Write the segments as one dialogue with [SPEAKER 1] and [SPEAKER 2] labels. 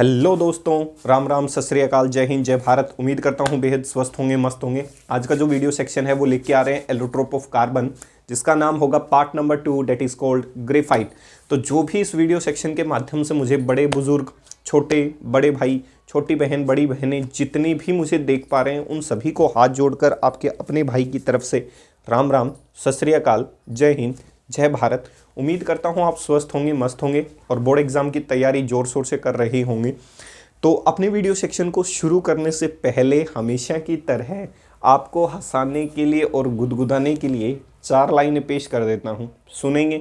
[SPEAKER 1] Hello दोस्तों, राम राम, सत श्री अकाल, जय हिंद, जय भारत। उम्मीद करता हूँ बेहद स्वस्थ होंगे, मस्त होंगे। आज का जो वीडियो सेक्शन है वो लेके आ रहे हैं एलोट्रोप ऑफ कार्बन, जिसका नाम होगा part number 2, that is called graphite. तो जो भी इस वीडियो सेक्शन के माध्यम से मुझे बड़े बुजुर्ग, छोटे बड़े भाई, छोटी बहन, बड़ी बहनें, जितनी भी मुझे देख पा रहे हैं, उन सभी को हाथ जोड़कर आपके अपने भाई की तरफ से राम राम, सत श्री अकाल, जय हिंद, जय भारत। उम्मीद करता हूँ आप स्वस्थ होंगे, मस्त होंगे और बोर्ड एग्ज़ाम की तैयारी ज़ोर शोर से कर रहे होंगे। तो अपने वीडियो सेक्शन को शुरू करने से पहले हमेशा की तरह आपको हंसाने के लिए और गुदगुदाने के लिए 4 लाइनें पेश कर देता हूँ। सुनेंगे?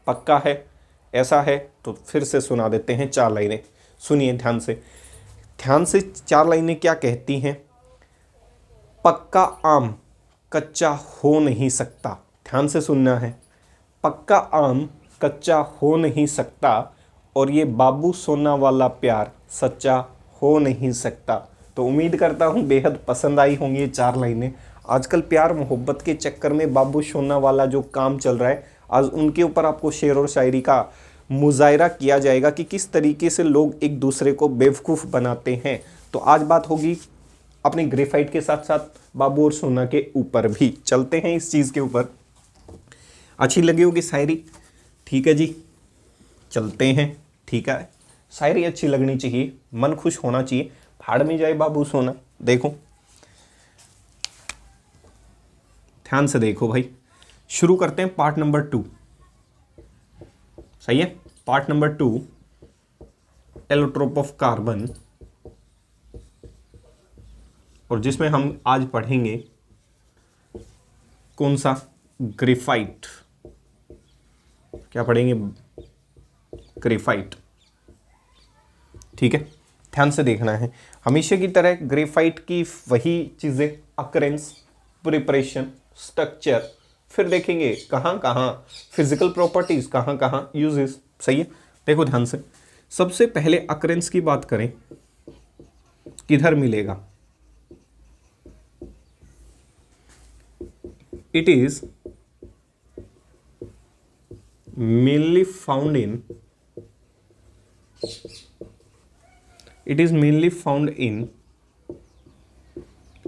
[SPEAKER 1] पक्का है? ऐसा है तो फिर से सुना देते हैं 4 लाइनें। सुनिए ध्यान से। ध्यान से 4 लाइनें क्या कहती हैं? पक्का आम कच्चा हो नहीं सकता। ध्यान से सुनना है। पक्का आम कच्चा हो नहीं सकता और ये बाबू सोना वाला प्यार सच्चा हो नहीं सकता। तो उम्मीद करता हूँ बेहद पसंद आई होंगी ये 4 लाइनें। आजकल प्यार मोहब्बत के चक्कर में बाबू सोना वाला जो काम चल रहा है, आज उनके ऊपर आपको शेर और शायरी का मुजाहरा किया जाएगा कि किस तरीके से लोग एक दूसरे को बेवकूफ़ बनाते हैं। तो आज बात होगी अपने ग्रेफाइट के साथ साथ बाबू और सोना के ऊपर भी। चलते हैं इस चीज़ के ऊपर। अच्छी लगी होगी शायरी? ठीक है जी, चलते हैं। ठीक है, शायरी अच्छी लगनी चाहिए, मन खुश होना चाहिए। फाड़ में जाए बाबू सोना। देखो, ध्यान से देखो भाई। शुरू करते हैं पार्ट नंबर 2। सही है? Part number 2, allotrope of carbon, और जिसमें हम आज पढ़ेंगे कौन सा? ग्रेफाइट। क्या पढ़ेंगे? ग्रेफाइट। ठीक है, ध्यान से देखना है। हमेशा की तरह ग्रेफाइट की वही चीज़ें, अकरेंस, प्रिपरेशन, स्ट्रक्चर, फिर देखेंगे कहाँ कहाँ फिजिकल प्रॉपर्टीज, कहाँ कहाँ यूजेस। सही है? देखो ध्यान से। सबसे पहले अकरेंस की बात करें, किधर मिलेगा? It is mainly found in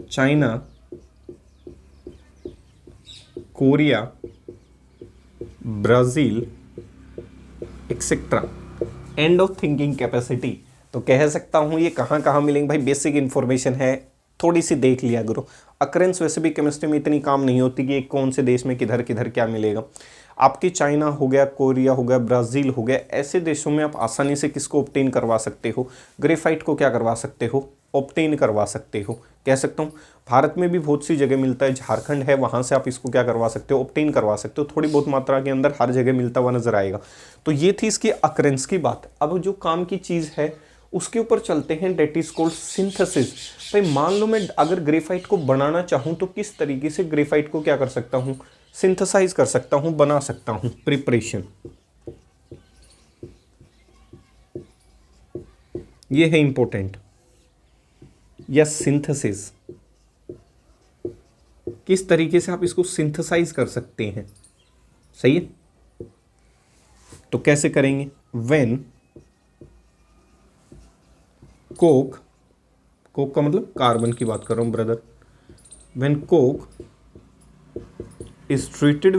[SPEAKER 1] China, Korea, Brazil, etcetera. End of thinking capacity. तो कह सकता हूँ ये कहाँ कहाँ मिलेंगे भाई। बेसिक इन्फॉर्मेशन है, थोड़ी सी देख लिया करो। अकरेंस वैसे भी केमिस्ट्री में इतनी काम नहीं होती कि कौन से देश में किधर किधर क्या मिलेगा। आपकी चाइना हो गया, कोरिया हो गया, ब्राज़ील हो गया, ऐसे देशों में आप आसानी से किसको ऑब्टेन करवा सकते हो? ग्रेफाइट को क्या करवा सकते हो? ऑब्टेन करवा सकते हो। कह सकता हूँ भारत में भी बहुत सी जगह मिलता है। झारखंड है, वहाँ से आप इसको क्या करवा सकते हो? ऑब्टेन करवा सकते हो। थोड़ी बहुत मात्रा के अंदर हर जगह मिलता हुआ नजर आएगा। तो ये थी इसकी अकरेंस की बात। अब जो काम की चीज़ है उसके ऊपर चलते हैं, डेट इज कॉल्ड सिंथेसिस। भाई मान लो मैं अगर ग्रेफाइट को बनाना चाहूँ तो किस तरीके से ग्रेफाइट को क्या कर सकता हूँ? सिंथेसाइज कर सकता हूँ, बना सकता हूँ। प्रिपरेशन, ये है इंपॉर्टेंट। या सिंथेसिस, किस तरीके से आप इसको सिंथेसाइज कर सकते हैं। सही है? तो कैसे करेंगे? व्हेन कोक, कोक का मतलब कार्बन की बात कर रहा हूं brother. When coke is treated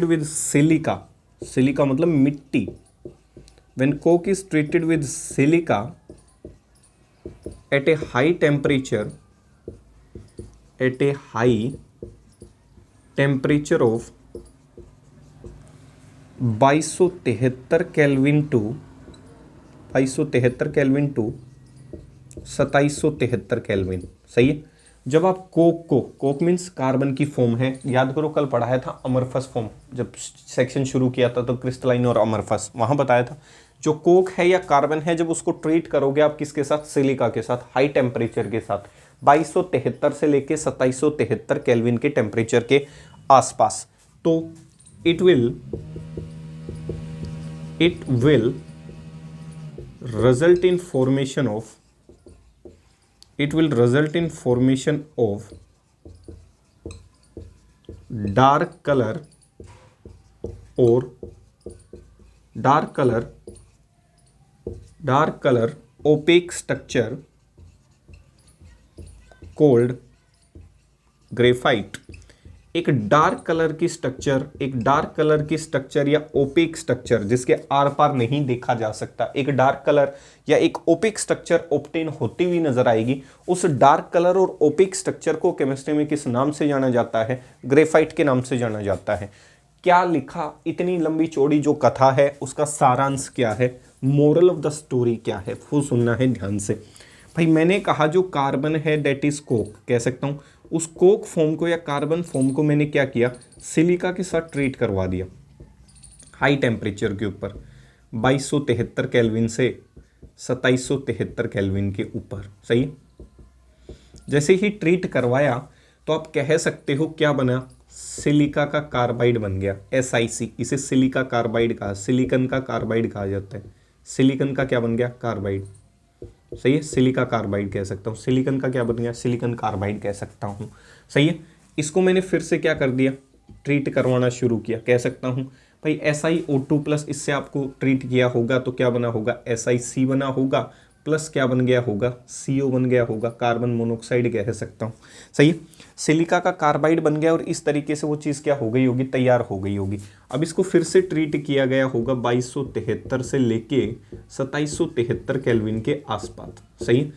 [SPEAKER 1] with silica, silica मतलब मिट्टी। When coke is treated with silica at a high temperature of 2273 kelvin to 2773 kelvin. सही है? जब आप कोक मीन्स कार्बन की फॉर्म है, याद करो कल पढ़ाया था अमरफस फॉर्म, जब सेक्शन शुरू किया था तो क्रिस्टलाइन और अमरफस वहां बताया था। जो कोक है या कार्बन है, जब उसको ट्रीट करोगे आप किसके साथ? सिलिका के साथ, हाई टेम्परेचर के साथ, 2273 से लेके 2773 केल्विन के टेम्परेचर के आसपास, तो it will result in formation of dark color or dark colour opaque structure called graphite. एक डार्क कलर की स्ट्रक्चर या ओपेक स्ट्रक्चर जिसके आर पार नहीं देखा जा सकता, एक डार्क कलर या एक ओपेक स्ट्रक्चर ऑब्टेन होती हुई नजर आएगी। उस डार्क कलर और ओपेक स्ट्रक्चर को केमिस्ट्री में किस नाम से जाना जाता है? ग्रेफाइट के नाम से जाना जाता है। क्या लिखा? इतनी लंबी चौड़ी जो कथा है उसका सारांश क्या है, मोरल ऑफ द स्टोरी क्या है, वो सुनना है ध्यान से। भाई मैंने कहा जो कार्बन है डेट इज कोक, कह सकता हूँ उस कोक फॉर्म को या कार्बन फॉर्म को मैंने क्या किया, सिलिका के साथ ट्रीट करवा दिया हाई टेम्परेचर के ऊपर 2273 केल्विन से 2773 केल्विन के ऊपर। सही, जैसे ही ट्रीट करवाया तो आप कह सकते हो क्या बना, सिलिका का कार्बाइड बन गया, SiC। इसे सिलिका कार्बाइड कहा, सिलिकन का कार्बाइड कहा जाता है। सिलिकन का क्या बन गया? कार्बाइड। सही है, सिलिका कार्बाइड कह सकता हूँ। सिलिकन का क्या बन गया? सिलिकन कार्बाइड कह सकता हूँ। सही है, इसको मैंने फिर से क्या कर दिया, ट्रीट करवाना शुरू किया। कह सकता हूँ भाई SiO2 प्लस इससे आपको ट्रीट किया होगा तो क्या बना होगा, SiC बना होगा, प्लस क्या बन गया होगा, CO बन गया होगा, कार्बन मोनोऑक्साइड कह सकता हूँ। सही है, सिलिका का कार्बाइड बन गया और इस तरीके से वो चीज़ क्या हो गई होगी, तैयार हो गई होगी। अब इसको फिर से ट्रीट किया गया होगा 2273 से लेके 2773 केल्विन के आसपास। सही,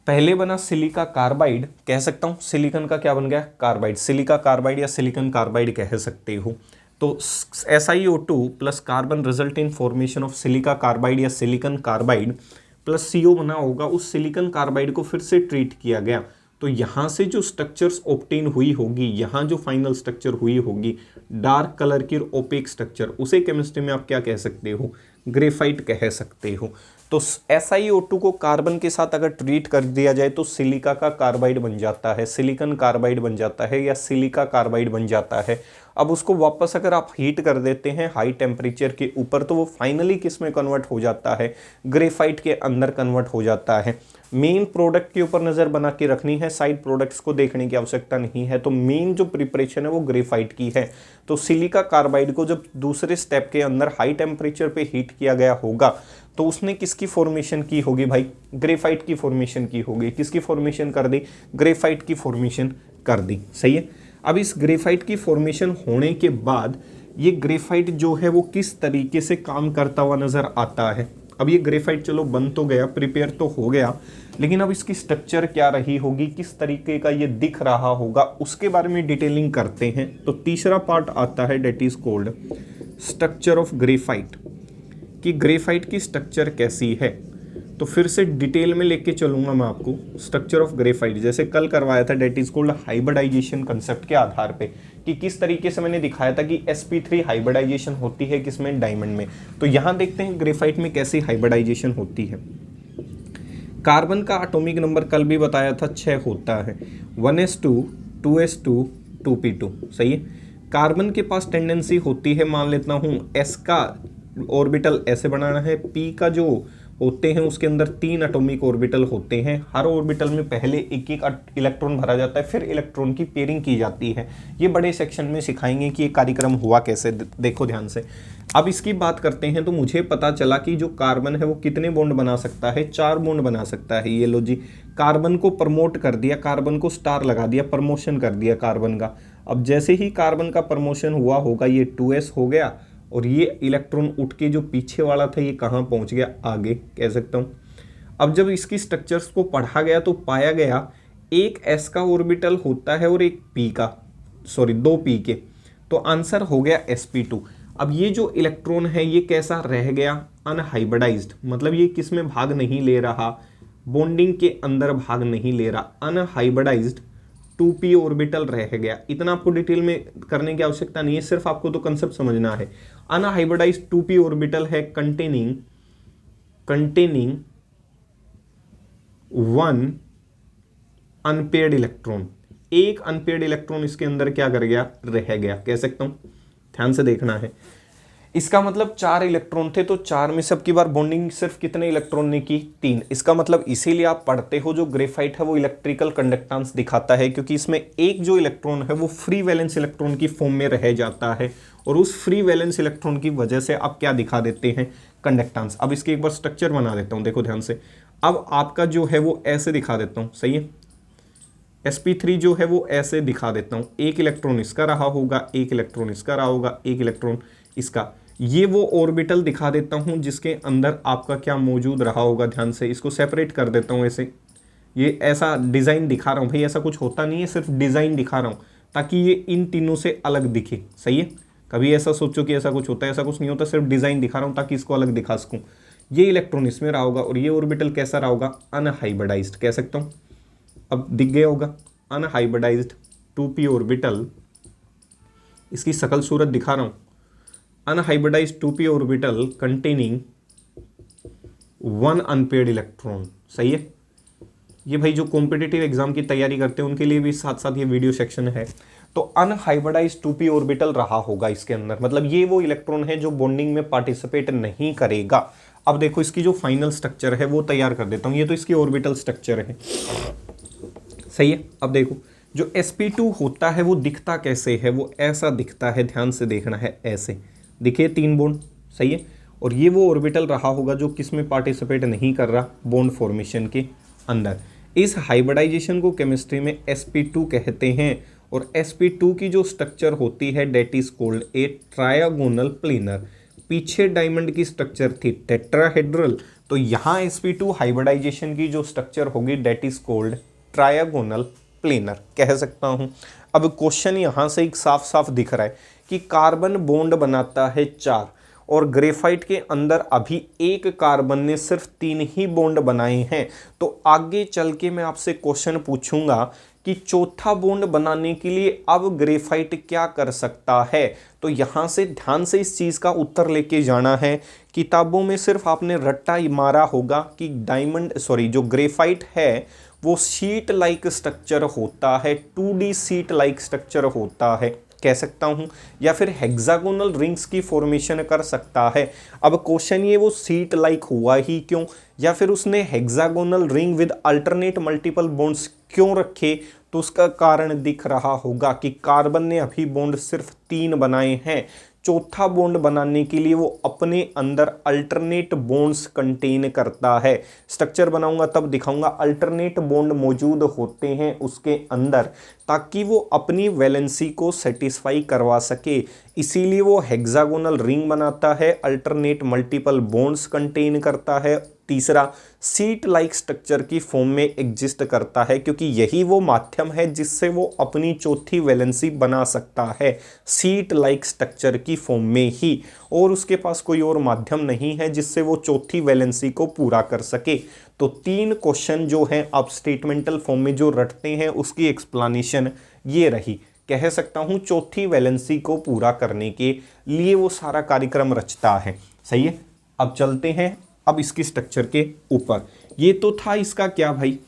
[SPEAKER 1] पहले बना सिलिका कार्बाइड, कह सकता हूँ सिलिकन का क्या बन गया, कार्बाइड। सिलिका कार्बाइड या सिलिकन कार्बाइड कह सकते हो। तो SiO2 plus carbon result in formation of silica carbide या सिलिकन कार्बाइड प्लस CO बना होगा। उस सिलिकन कार्बाइड को फिर से ट्रीट किया गया तो यहाँ से जो स्ट्रक्चर्स ऑब्टेन हुई होगी, यहाँ जो फाइनल स्ट्रक्चर हुई होगी डार्क कलर की ओपेक स्ट्रक्चर, उसे केमिस्ट्री में आप क्या कह सकते हो, ग्रेफाइट कह सकते हो। तो SiO2 को कार्बन के साथ अगर ट्रीट कर दिया जाए तो सिलिका का कार्बाइड बन जाता है, सिलिकन कार्बाइड बन जाता है या सिलिका कार्बाइड बन जाता है। अब उसको वापस अगर आप हीट कर देते हैं हाई टेम्परेचर के ऊपर तो वो फाइनली किस में कन्वर्ट हो जाता है, ग्रेफाइट के अंदर कन्वर्ट हो जाता है। मेन प्रोडक्ट के ऊपर नज़र बना के रखनी है, साइड प्रोडक्ट्स को देखने की आवश्यकता नहीं है। तो मेन जो प्रिपरेशन है वो ग्रेफाइट की है। तो सिलिका कार्बाइड को जब दूसरे स्टेप के अंदर हाई टेम्परेचर पे हीट किया गया होगा तो उसने किसकी फॉर्मेशन की होगी भाई, ग्रेफाइट की फॉर्मेशन की होगी। किसकी फॉर्मेशन कर दी, ग्रेफाइट की फॉर्मेशन कर दी। सही है, अब इस ग्रेफाइट की फॉर्मेशन होने के बाद ये ग्रेफाइट जो है वो किस तरीके से काम करता हुआ नजर आता है। अब ये ग्रेफाइट चलो बन तो गया, प्रिपेयर तो हो गया, लेकिन अब इसकी स्ट्रक्चर क्या रही होगी, किस तरीके का ये दिख रहा होगा, उसके बारे में डिटेलिंग करते हैं। तो तीसरा पार्ट आता है that is called structure of graphite, कि ग्रेफाइट की स्ट्रक्चर कैसी है। तो फिर से डिटेल में लेके चलूंगा मैं आपको स्ट्रक्चर ऑफ ग्रेफाइट, जैसे कल करवाया था that is called hybridisation concept के आधार पे, कि किस तरीके से मैंने दिखाया था कि sp3 हाइब्रिडाइजेशन होती है किसमें, डायमंड में। तो यहाँ देखते हैं ग्रेफाइट में कैसी हाइब्रिडाइजेशन होती है। कार्बन का एटॉमिक नंबर कल भी बताया था 6 होता है, 1s2 2s2 2p2। सही है, कार्बन के पास टेंडेंसी होती है, मान लेता हूँ s का ऑर्बिटल ऐसे बनाना है, p का जो होते हैं उसके अंदर 3 एटॉमिक ऑर्बिटल होते हैं। हर ऑर्बिटल में पहले एक एक इलेक्ट्रॉन भरा जाता है, फिर इलेक्ट्रॉन की पेयरिंग की जाती है। ये बड़े सेक्शन में सिखाएंगे कि ये कार्यक्रम हुआ कैसे, देखो ध्यान से। अब इसकी बात करते हैं तो मुझे पता चला कि जो कार्बन है वो कितने बॉन्ड बना सकता है, 4 बॉन्ड बना सकता है। ये लो जी, कार्बन को प्रमोट कर दिया, कार्बन को स्टार लगा दिया, प्रमोशन कर दिया कार्बन का। अब जैसे ही कार्बन का प्रमोशन हुआ होगा ये 2s हो गया और ये इलेक्ट्रॉन उठ के जो पीछे वाला था ये कहाँ पहुँच गया, आगे कह सकता हूँ। अब जब इसकी स्ट्रक्चर्स को पढ़ा गया तो पाया गया एक s का ऑर्बिटल होता है और एक p का, सॉरी 2 p के, तो आंसर हो गया sp2। अब ये जो इलेक्ट्रॉन है ये कैसा रह गया, अनहाइब्रिडाइज्ड, मतलब ये किस में भाग नहीं ले रहा, बॉन्डिंग के अंदर भाग नहीं ले रहा, अनहाइब्रिडाइज्ड 2p ऑर्बिटल रह गया। इतना आपको डिटेल में करने की आवश्यकता नहीं है, सिर्फ आपको तो कंसेप्ट समझना है। अनहाइब्रिडाइज्ड 2p ऑर्बिटल है कंटेनिंग 1 अनपेयर्ड इलेक्ट्रॉन, एक अनपेयर्ड इलेक्ट्रॉन इसके अंदर क्या कर गया, रह गया, कह सकता हूं। ध्यान से देखना है, इसका मतलब 4 इलेक्ट्रॉन थे तो 4 में सबकी बार बॉन्डिंग सिर्फ कितने इलेक्ट्रॉन ने की, 3। इसका मतलब इसीलिए आप पढ़ते हो जो ग्रेफाइट है वो इलेक्ट्रिकल कंडक्टेंस दिखाता है, क्योंकि इसमें एक जो इलेक्ट्रॉन है वो फ्री वैलेंस इलेक्ट्रॉन की फॉर्म में रह जाता है और उस फ्री वैलेंस इलेक्ट्रॉन की वजह से आप क्या दिखा देते हैं, कंडक्टेंस। अब इसके एक बार स्ट्रक्चर बना देता हूँ, देखो ध्यान से। अब आपका जो है वो ऐसे दिखा देता हूँ, सही है। sp3 जो है वो ऐसे दिखा देता हूँ, एक इलेक्ट्रॉन इसका रहा होगा, एक इलेक्ट्रॉन इसका रहा होगा, एक इलेक्ट्रॉन इसका। ये वो ऑर्बिटल दिखा देता हूँ जिसके अंदर आपका क्या मौजूद रहा होगा। ध्यान से इसको सेपरेट कर देता हूँ ऐसे। ये ऐसा डिज़ाइन दिखा रहा हूँ भाई, ऐसा कुछ होता नहीं है, सिर्फ डिज़ाइन दिखा रहा हूँ ताकि ये इन तीनों से अलग दिखे, सही है। कभी ऐसा सोचो कि ऐसा कुछ होता है, ऐसा कुछ नहीं होता, सिर्फ डिज़ाइन दिखा रहा हूँ ताकि इसको अलग दिखा सकूँ। ये इलेक्ट्रॉन इसमें रहा होगा और ये ऑर्बिटल कैसा रहा होगा, अनहाइब्रिडाइज्ड कह सकता हूँ। अब दिख गया होगा, अनहाइब्रिडाइज्ड 2p ऑर्बिटल, इसकी शकल सूरत दिखा रहा हूँ। Unhybridised 2p orbital containing 1 unpaired electron, सही है। ये भाई जो कॉम्पिटिटिव एग्जाम की तैयारी करते हैं उनके लिए भी साथ साथ ये वीडियो सेक्शन है। तो अनहाइब्रिडाइज्ड 2p ऑर्बिटल रहा होगा इसके अंदर, मतलब ये वो इलेक्ट्रॉन है जो बॉन्डिंग में पार्टिसिपेट नहीं करेगा। अब देखो इसकी जो फाइनल स्ट्रक्चर है वो तैयार कर देता हूँ। ये तो इसकी ऑर्बिटल स्ट्रक्चर है, सही है। अब देखो जो sp2 होता है वो दिखता कैसे है, वो ऐसा दिखता है, ध्यान से देखना है, ऐसे दिखे 3 बॉन्ड, सही है। और ये वो ऑर्बिटल रहा होगा जो किस में पार्टिसिपेट नहीं कर रहा, बॉन्ड फॉर्मेशन के अंदर। इस हाइब्रिडाइजेशन को केमिस्ट्री में sp2 कहते हैं। और sp2 की जो स्ट्रक्चर होती है that is called a trigonal planar. पीछे डायमंड की स्ट्रक्चर थी टेट्राहेड्रल, तो यहाँ sp2 हाइब्रिडाइजेशन की जो स्ट्रक्चर होगी that is called trigonal planar कह सकता हूँ। अब क्वेश्चन यहाँ से एक साफ साफ दिख रहा है कि कार्बन बॉन्ड बनाता है 4 और ग्रेफाइट के अंदर अभी एक कार्बन ने सिर्फ 3 ही बॉन्ड बनाए हैं। तो आगे चल के मैं आपसे क्वेश्चन पूछूंगा कि चौथा बॉन्ड बनाने के लिए अब ग्रेफाइट क्या कर सकता है। तो यहाँ से ध्यान से इस चीज़ का उत्तर लेके जाना है। किताबों में सिर्फ आपने रट्टा मारा होगा कि जो ग्रेफाइट है वो शीट लाइक स्ट्रक्चर होता है, 2D शीट लाइक स्ट्रक्चर होता है कह सकता हूँ, या फिर हेक्सागोनल रिंग्स की फॉर्मेशन कर सकता है। अब क्वेश्चन ये वो सीट लाइक हुआ ही क्यों, या फिर उसने hexagonal ring with alternate multiple bonds क्यों रखे, तो उसका कारण दिख रहा होगा कि कार्बन ने अभी बॉन्ड सिर्फ 3 बनाए हैं। चौथा बॉन्ड बनाने के लिए वो अपने अंदर अल्टरनेट बॉन्ड्स कंटेन करता है। स्ट्रक्चर बनाऊंगा तब दिखाऊंगा, अल्टरनेट बॉन्ड मौजूद होते हैं उसके अंदर ताकि वो अपनी वैलेंसी को सेटिस्फाई करवा सके। इसीलिए वो हेक्सागोनल रिंग बनाता है, अल्टरनेट मल्टीपल बॉन्ड्स कंटेन करता है। तीसरा, सीट लाइक स्ट्रक्चर की फॉर्म में एग्जिस्ट करता है क्योंकि यही वो माध्यम है जिससे वो अपनी चौथी वैलेंसी बना सकता है, सीट लाइक स्ट्रक्चर की फॉर्म में ही। और उसके पास कोई और माध्यम नहीं है जिससे वो चौथी वैलेंसी को पूरा कर सके। तो 3 क्वेश्चन जो हैं आप स्टेटमेंटल फॉर्म में जो रटते हैं उसकी एक्सप्लेनेशन ये रही। कह सकता हूँ चौथी वैलेंसी को पूरा करने के लिए वो सारा कार्यक्रम रचता है, सही है। अब चलते हैं अब इसकी स्ट्रक्चर के ऊपर। ये तो था इसका क्या भाई,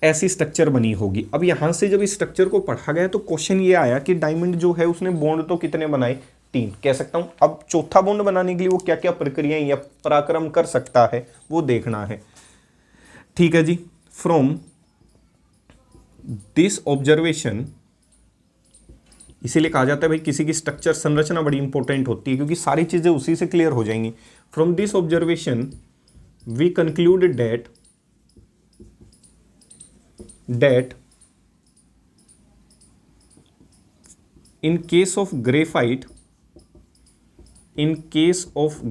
[SPEAKER 1] ऐसी स्ट्रक्चर बनी होगी। अब यहाँ से जब इस स्ट्रक्चर को पढ़ा गया तो क्वेश्चन ये आया कि डायमंड जो है उसने बॉन्ड तो कितने बनाए, 3 कह सकता हूँ। अब चौथा बॉन्ड बनाने के लिए वो क्या क्या प्रक्रियाएं या पराक्रम कर सकता है वो देखना है, ठीक है जी। फ्रॉम दिस ऑब्जर्वेशन, इसीलिए कहा जाता है भाई किसी की स्ट्रक्चर संरचना बड़ी इंपॉर्टेंट होती है क्योंकि सारी चीजें उसी से क्लियर हो जाएंगी। From this observation we conclude that in case of graphite in case of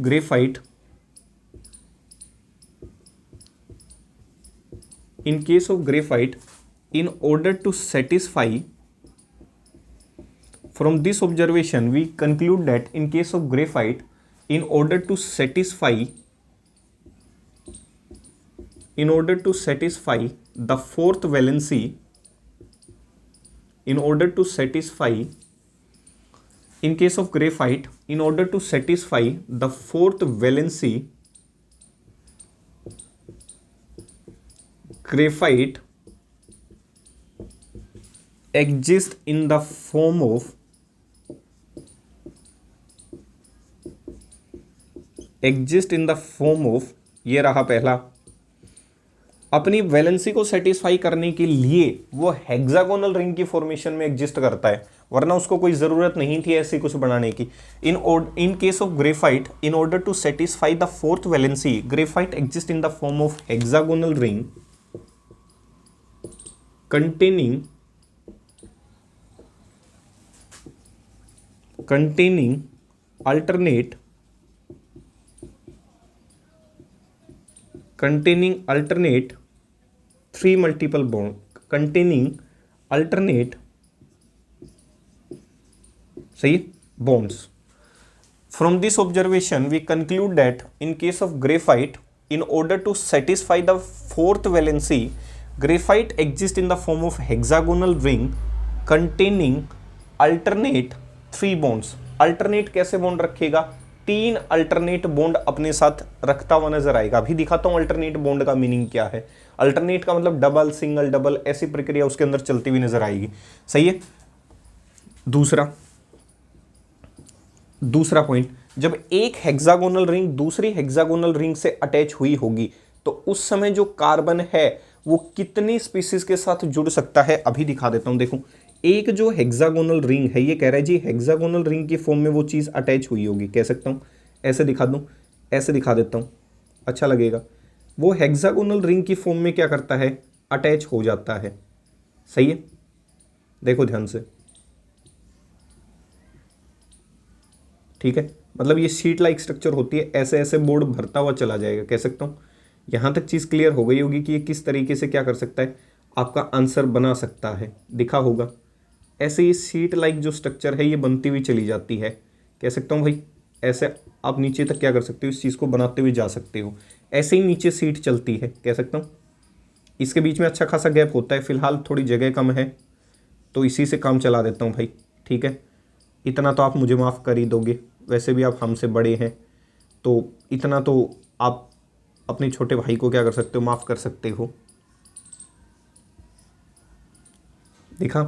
[SPEAKER 1] graphite in order to satisfy, from this observation we conclude that in case of graphite, in order to satisfy the fourth valency, in order to satisfy, in case of graphite, in order to satisfy the fourth valency, graphite exists in the form of ये रहा पहला, अपनी valency को satisfy करने के लिए वो hexagonal ring की फॉर्मेशन में एग्जिस्ट करता है, वरना उसको कोई ज़रूरत नहीं थी ऐसी कुछ बनाने की। In case of graphite, in order to satisfy the fourth valency, graphite exist in the form of hexagonal ring containing alternate 3 multiple bond, containing alternate, सही, bonds. From this observation we conclude that in case of graphite, in order to satisfy the fourth valency, graphite exists in the form of hexagonal ring containing alternate 3 bonds. Alternate कैसे bond रखेगा? 3 alternate bond अपने साथ रखता हुआ नजर आएगा। अभी दिखाता हूं अल्टरनेट बॉन्ड का मीनिंग क्या है। अल्टरनेट का मतलब डबल, सिंगल, डबल, ऐसी प्रक्रिया उसके अंदर चलती हुई नजर आएगी। सही है। दूसरा पॉइंट, जब एक हेक्सागोनल रिंग दूसरी हेक्सागोनल रिंग से अटैच हुई होगी तो उस समय जो कार्बन है वो कितनी स्पीसीज के साथ जुड़ सकता है, अभी दिखा देता हूं। देखो, एक जो हेक्सागोनल रिंग है, ये कह रहा है जी हेक्सागोनल रिंग की फॉर्म में वो चीज़ अटैच हुई होगी। कह सकता हूँ, ऐसे दिखा दूँ, ऐसे दिखा देता हूँ, अच्छा लगेगा। वो हेक्सागोनल रिंग की फॉर्म में क्या करता है? अटैच हो जाता है। सही है, देखो ध्यान से, ठीक है। मतलब ये शीट लाइक स्ट्रक्चर होती है, ऐसे ऐसे बोर्ड भरता हुआ चला जाएगा। कह सकता हूँ यहाँ तक चीज़ क्लियर हो गई होगी कि ये किस तरीके से क्या कर सकता है, आपका आंसर बना सकता है, दिखा होगा। ऐसे ये सीट लाइक जो स्ट्रक्चर है ये बनती हुई चली जाती है। कह सकता हूँ भाई, ऐसे आप नीचे तक क्या कर सकते हो, इस चीज़ को बनाते हुए जा सकते हो। ऐसे ही नीचे सीट चलती है, कह सकता हूँ। इसके बीच में अच्छा खासा गैप होता है, फिलहाल थोड़ी जगह कम है तो इसी से काम चला देता हूँ भाई, ठीक है। इतना तो आप मुझे माफ़ कर ही दोगे, वैसे भी आप हमसे बड़े हैं तो इतना तो आप अपने छोटे भाई को क्या कर सकते हो, माफ़ कर सकते हो। देखा,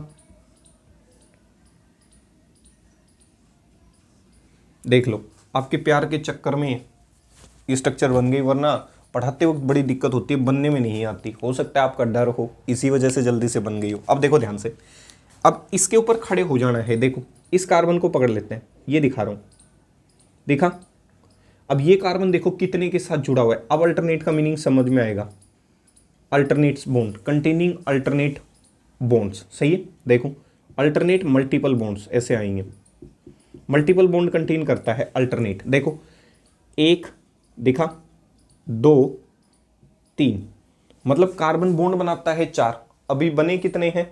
[SPEAKER 1] देख लो, आपके प्यार के चक्कर में ये स्ट्रक्चर बन गई, वरना पढ़ाते वक्त बड़ी दिक्कत होती है, बनने में नहीं आती। हो सकता है आपका डर हो, इसी वजह से जल्दी से बन गई हो। अब देखो ध्यान से, अब इसके ऊपर खड़े हो जाना है। देखो, इस कार्बन को पकड़ लेते हैं, ये दिखा रहा हूँ, देखा। अब ये कार्बन देखो कितने के साथ जुड़ा हुआ है। अब अल्टरनेट का मीनिंग समझ में आएगा। Alternates bond, containing alternate bonds, सही है। देखो, अल्टरनेट मल्टीपल बॉन्ड्स ऐसे आएंगे। मल्टीपल बॉन्ड कंटेन करता है अल्टरनेट। देखो, 1 दिखा, 2, 3, मतलब कार्बन बॉन्ड बनाता है 4, अभी बने कितने हैं?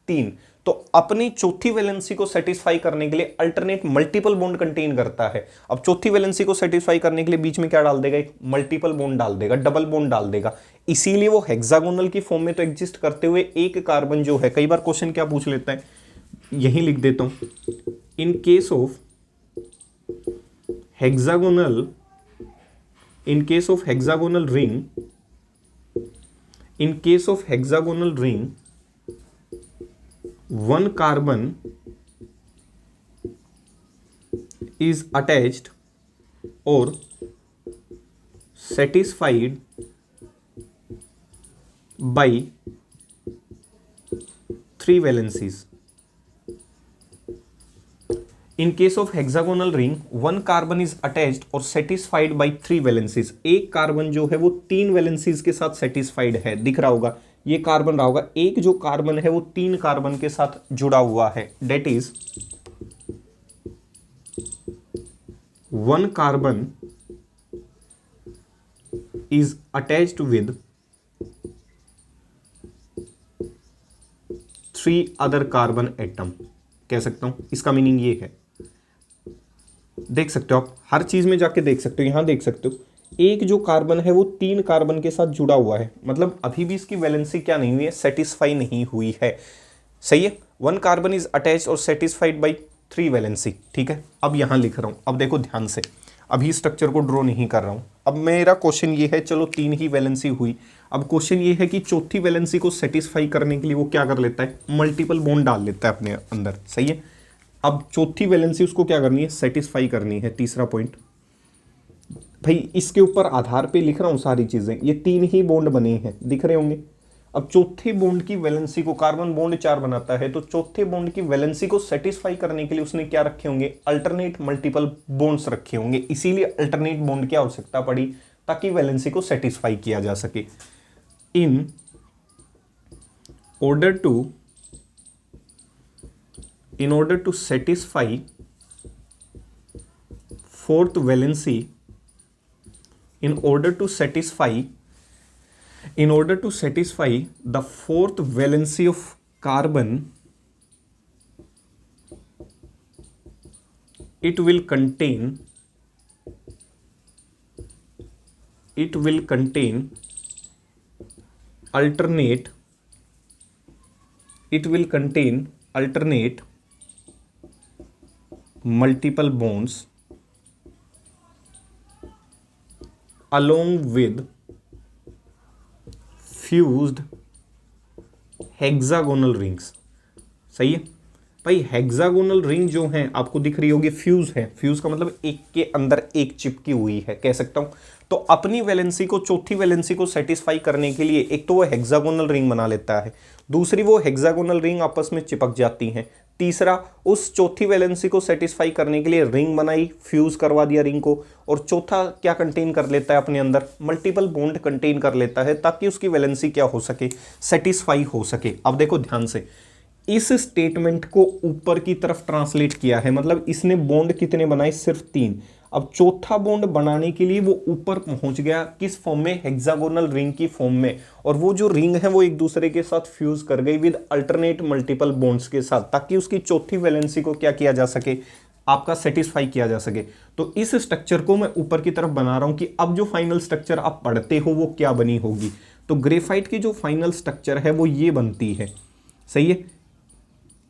[SPEAKER 1] 3। तो अपनी चौथी वैलेंसी को सेटिस्फाई करने के लिए अल्टरनेट मल्टीपल बॉन्ड कंटेन करता है। अब चौथी वैलेंसी को सेटिस्फाई करने के लिए बीच में क्या डाल देगा? एक मल्टीपल बॉन्ड डाल देगा, डबल बॉन्ड डाल देगा। इसीलिए वो हेक्सागोनल की फॉर्म में तो एग्जिस्ट करते हुए एक कार्बन जो है, कई बार क्वेश्चन क्या पूछ लेता है, यही लिख देता हूं, इन case of hexagonal, in case of hexagonal ring, in case of hexagonal ring, one carbon is attached or satisfied by 3 valencies. In case of hexagonal ring, one carbon is attached or satisfied by 3 valencies. एक carbon जो है वो 3 valencies के साथ satisfied है, दिख रहा होगा, ये कार्बन रहा होगा। एक जो कार्बन है वो 3 कार्बन के साथ जुड़ा हुआ है। That is one carbon is attached with 3 other carbon atom. कह सकता हूं इसका मीनिंग ये है। देख सकते हो आप, हर चीज में जाके देख सकते हो, यहां देख सकते हो, एक जो कार्बन है वो 3 कार्बन के साथ जुड़ा हुआ है, मतलब अभी भी इसकी वैलेंसी क्या नहीं हुई है, सेटिस्फाई नहीं हुई है। सही है। वन कार्बन इज अटैच्ड और सेटिस्फाइड बाई 3 वैलेंसी, ठीक है। अब यहां लिख रहा हूं, अब देखो ध्यान से, अभी स्ट्रक्चर को ड्रॉ नहीं कर रहा हूं। अब मेरा क्वेश्चन ये है, चलो 3 ही वैलेंसी हुई, अब क्वेश्चन ये है कि चौथी वैलेंसी को सेटिस्फाई करने के लिए वो क्या कर लेता है, मल्टीपल बॉन्ड डाल लेता है अपने अंदर। सही है। अब चौथी वैलेंसी उसको क्या करनी है, सेटिस्फाई करनी है। तीसरा पॉइंट, भाई इसके ऊपर आधार पे लिख रहा हूं सारी चीजें, ये 3 ही बॉन्ड बने हैं, दिख रहे होंगे। अब चौथे बॉन्ड की वैलेंसी को, कार्बन बॉन्ड 4 बनाता है, तो चौथे बॉन्ड की वैलेंसी को सेटिस्फाई करने के लिए उसने क्या रखे होंगे, अल्टरनेट मल्टीपल बॉन्ड्स रखे होंगे। इसीलिए अल्टरनेट बॉन्ड की आवश्यकता पड़ी, ताकि वैलेंसी को सेटिस्फाई किया जा सके। इन order to satisfy fourth valency, in order to satisfy the fourth valency of carbon, it will contain alternate multiple bonds along with fused hexagonal rings। सही है भाई, हेक्सागोनल रिंग जो है आपको दिख रही होगी, फ्यूज है। फ्यूज का मतलब एक के अंदर एक चिपकी हुई है, कह सकता हूं। तो अपनी वैलेंसी को, चौथी वैलेंसी को सेटिस्फाई करने के लिए एक तो वो हेक्सागोनल रिंग बना लेता है, दूसरी वो हेक्सागोनल रिंग आपस में चिपक जाती हैं, तीसरा उस चौथी वैलेंसी को सेटिस्फाई करने के लिए रिंग बनाई, फ्यूज करवा दिया रिंग को, और चौथा क्या कंटेन कर लेता है अपने अंदर, मल्टीपल बॉन्ड कंटेन कर लेता है, ताकि उसकी वैलेंसी क्या हो सके, सेटिस्फाई हो सके। अब देखो ध्यान से, इस स्टेटमेंट को ऊपर की तरफ ट्रांसलेट किया है, मतलब इसने बॉन्ड कितने बनाए, सिर्फ 3। अब चौथा बॉन्ड बनाने के लिए वो ऊपर पहुंच गया, किस फॉर्म में, हेक्सागोनल रिंग की फॉर्म में, और वो जो रिंग है वो एक दूसरे के साथ फ्यूज कर गई विद अल्टरनेट मल्टीपल बॉन्ड्स के साथ, ताकि उसकी चौथी वैलेंसी को क्या किया जा सके, आपका सेटिस्फाई किया जा सके। तो इस स्ट्रक्चर को मैं ऊपर की तरफ बना रहा हूं कि अब जो फाइनल स्ट्रक्चर आप पढ़ते हो वो क्या बनी होगी। तो ग्रेफाइट की जो फाइनल स्ट्रक्चर है वो ये बनती है, सही है।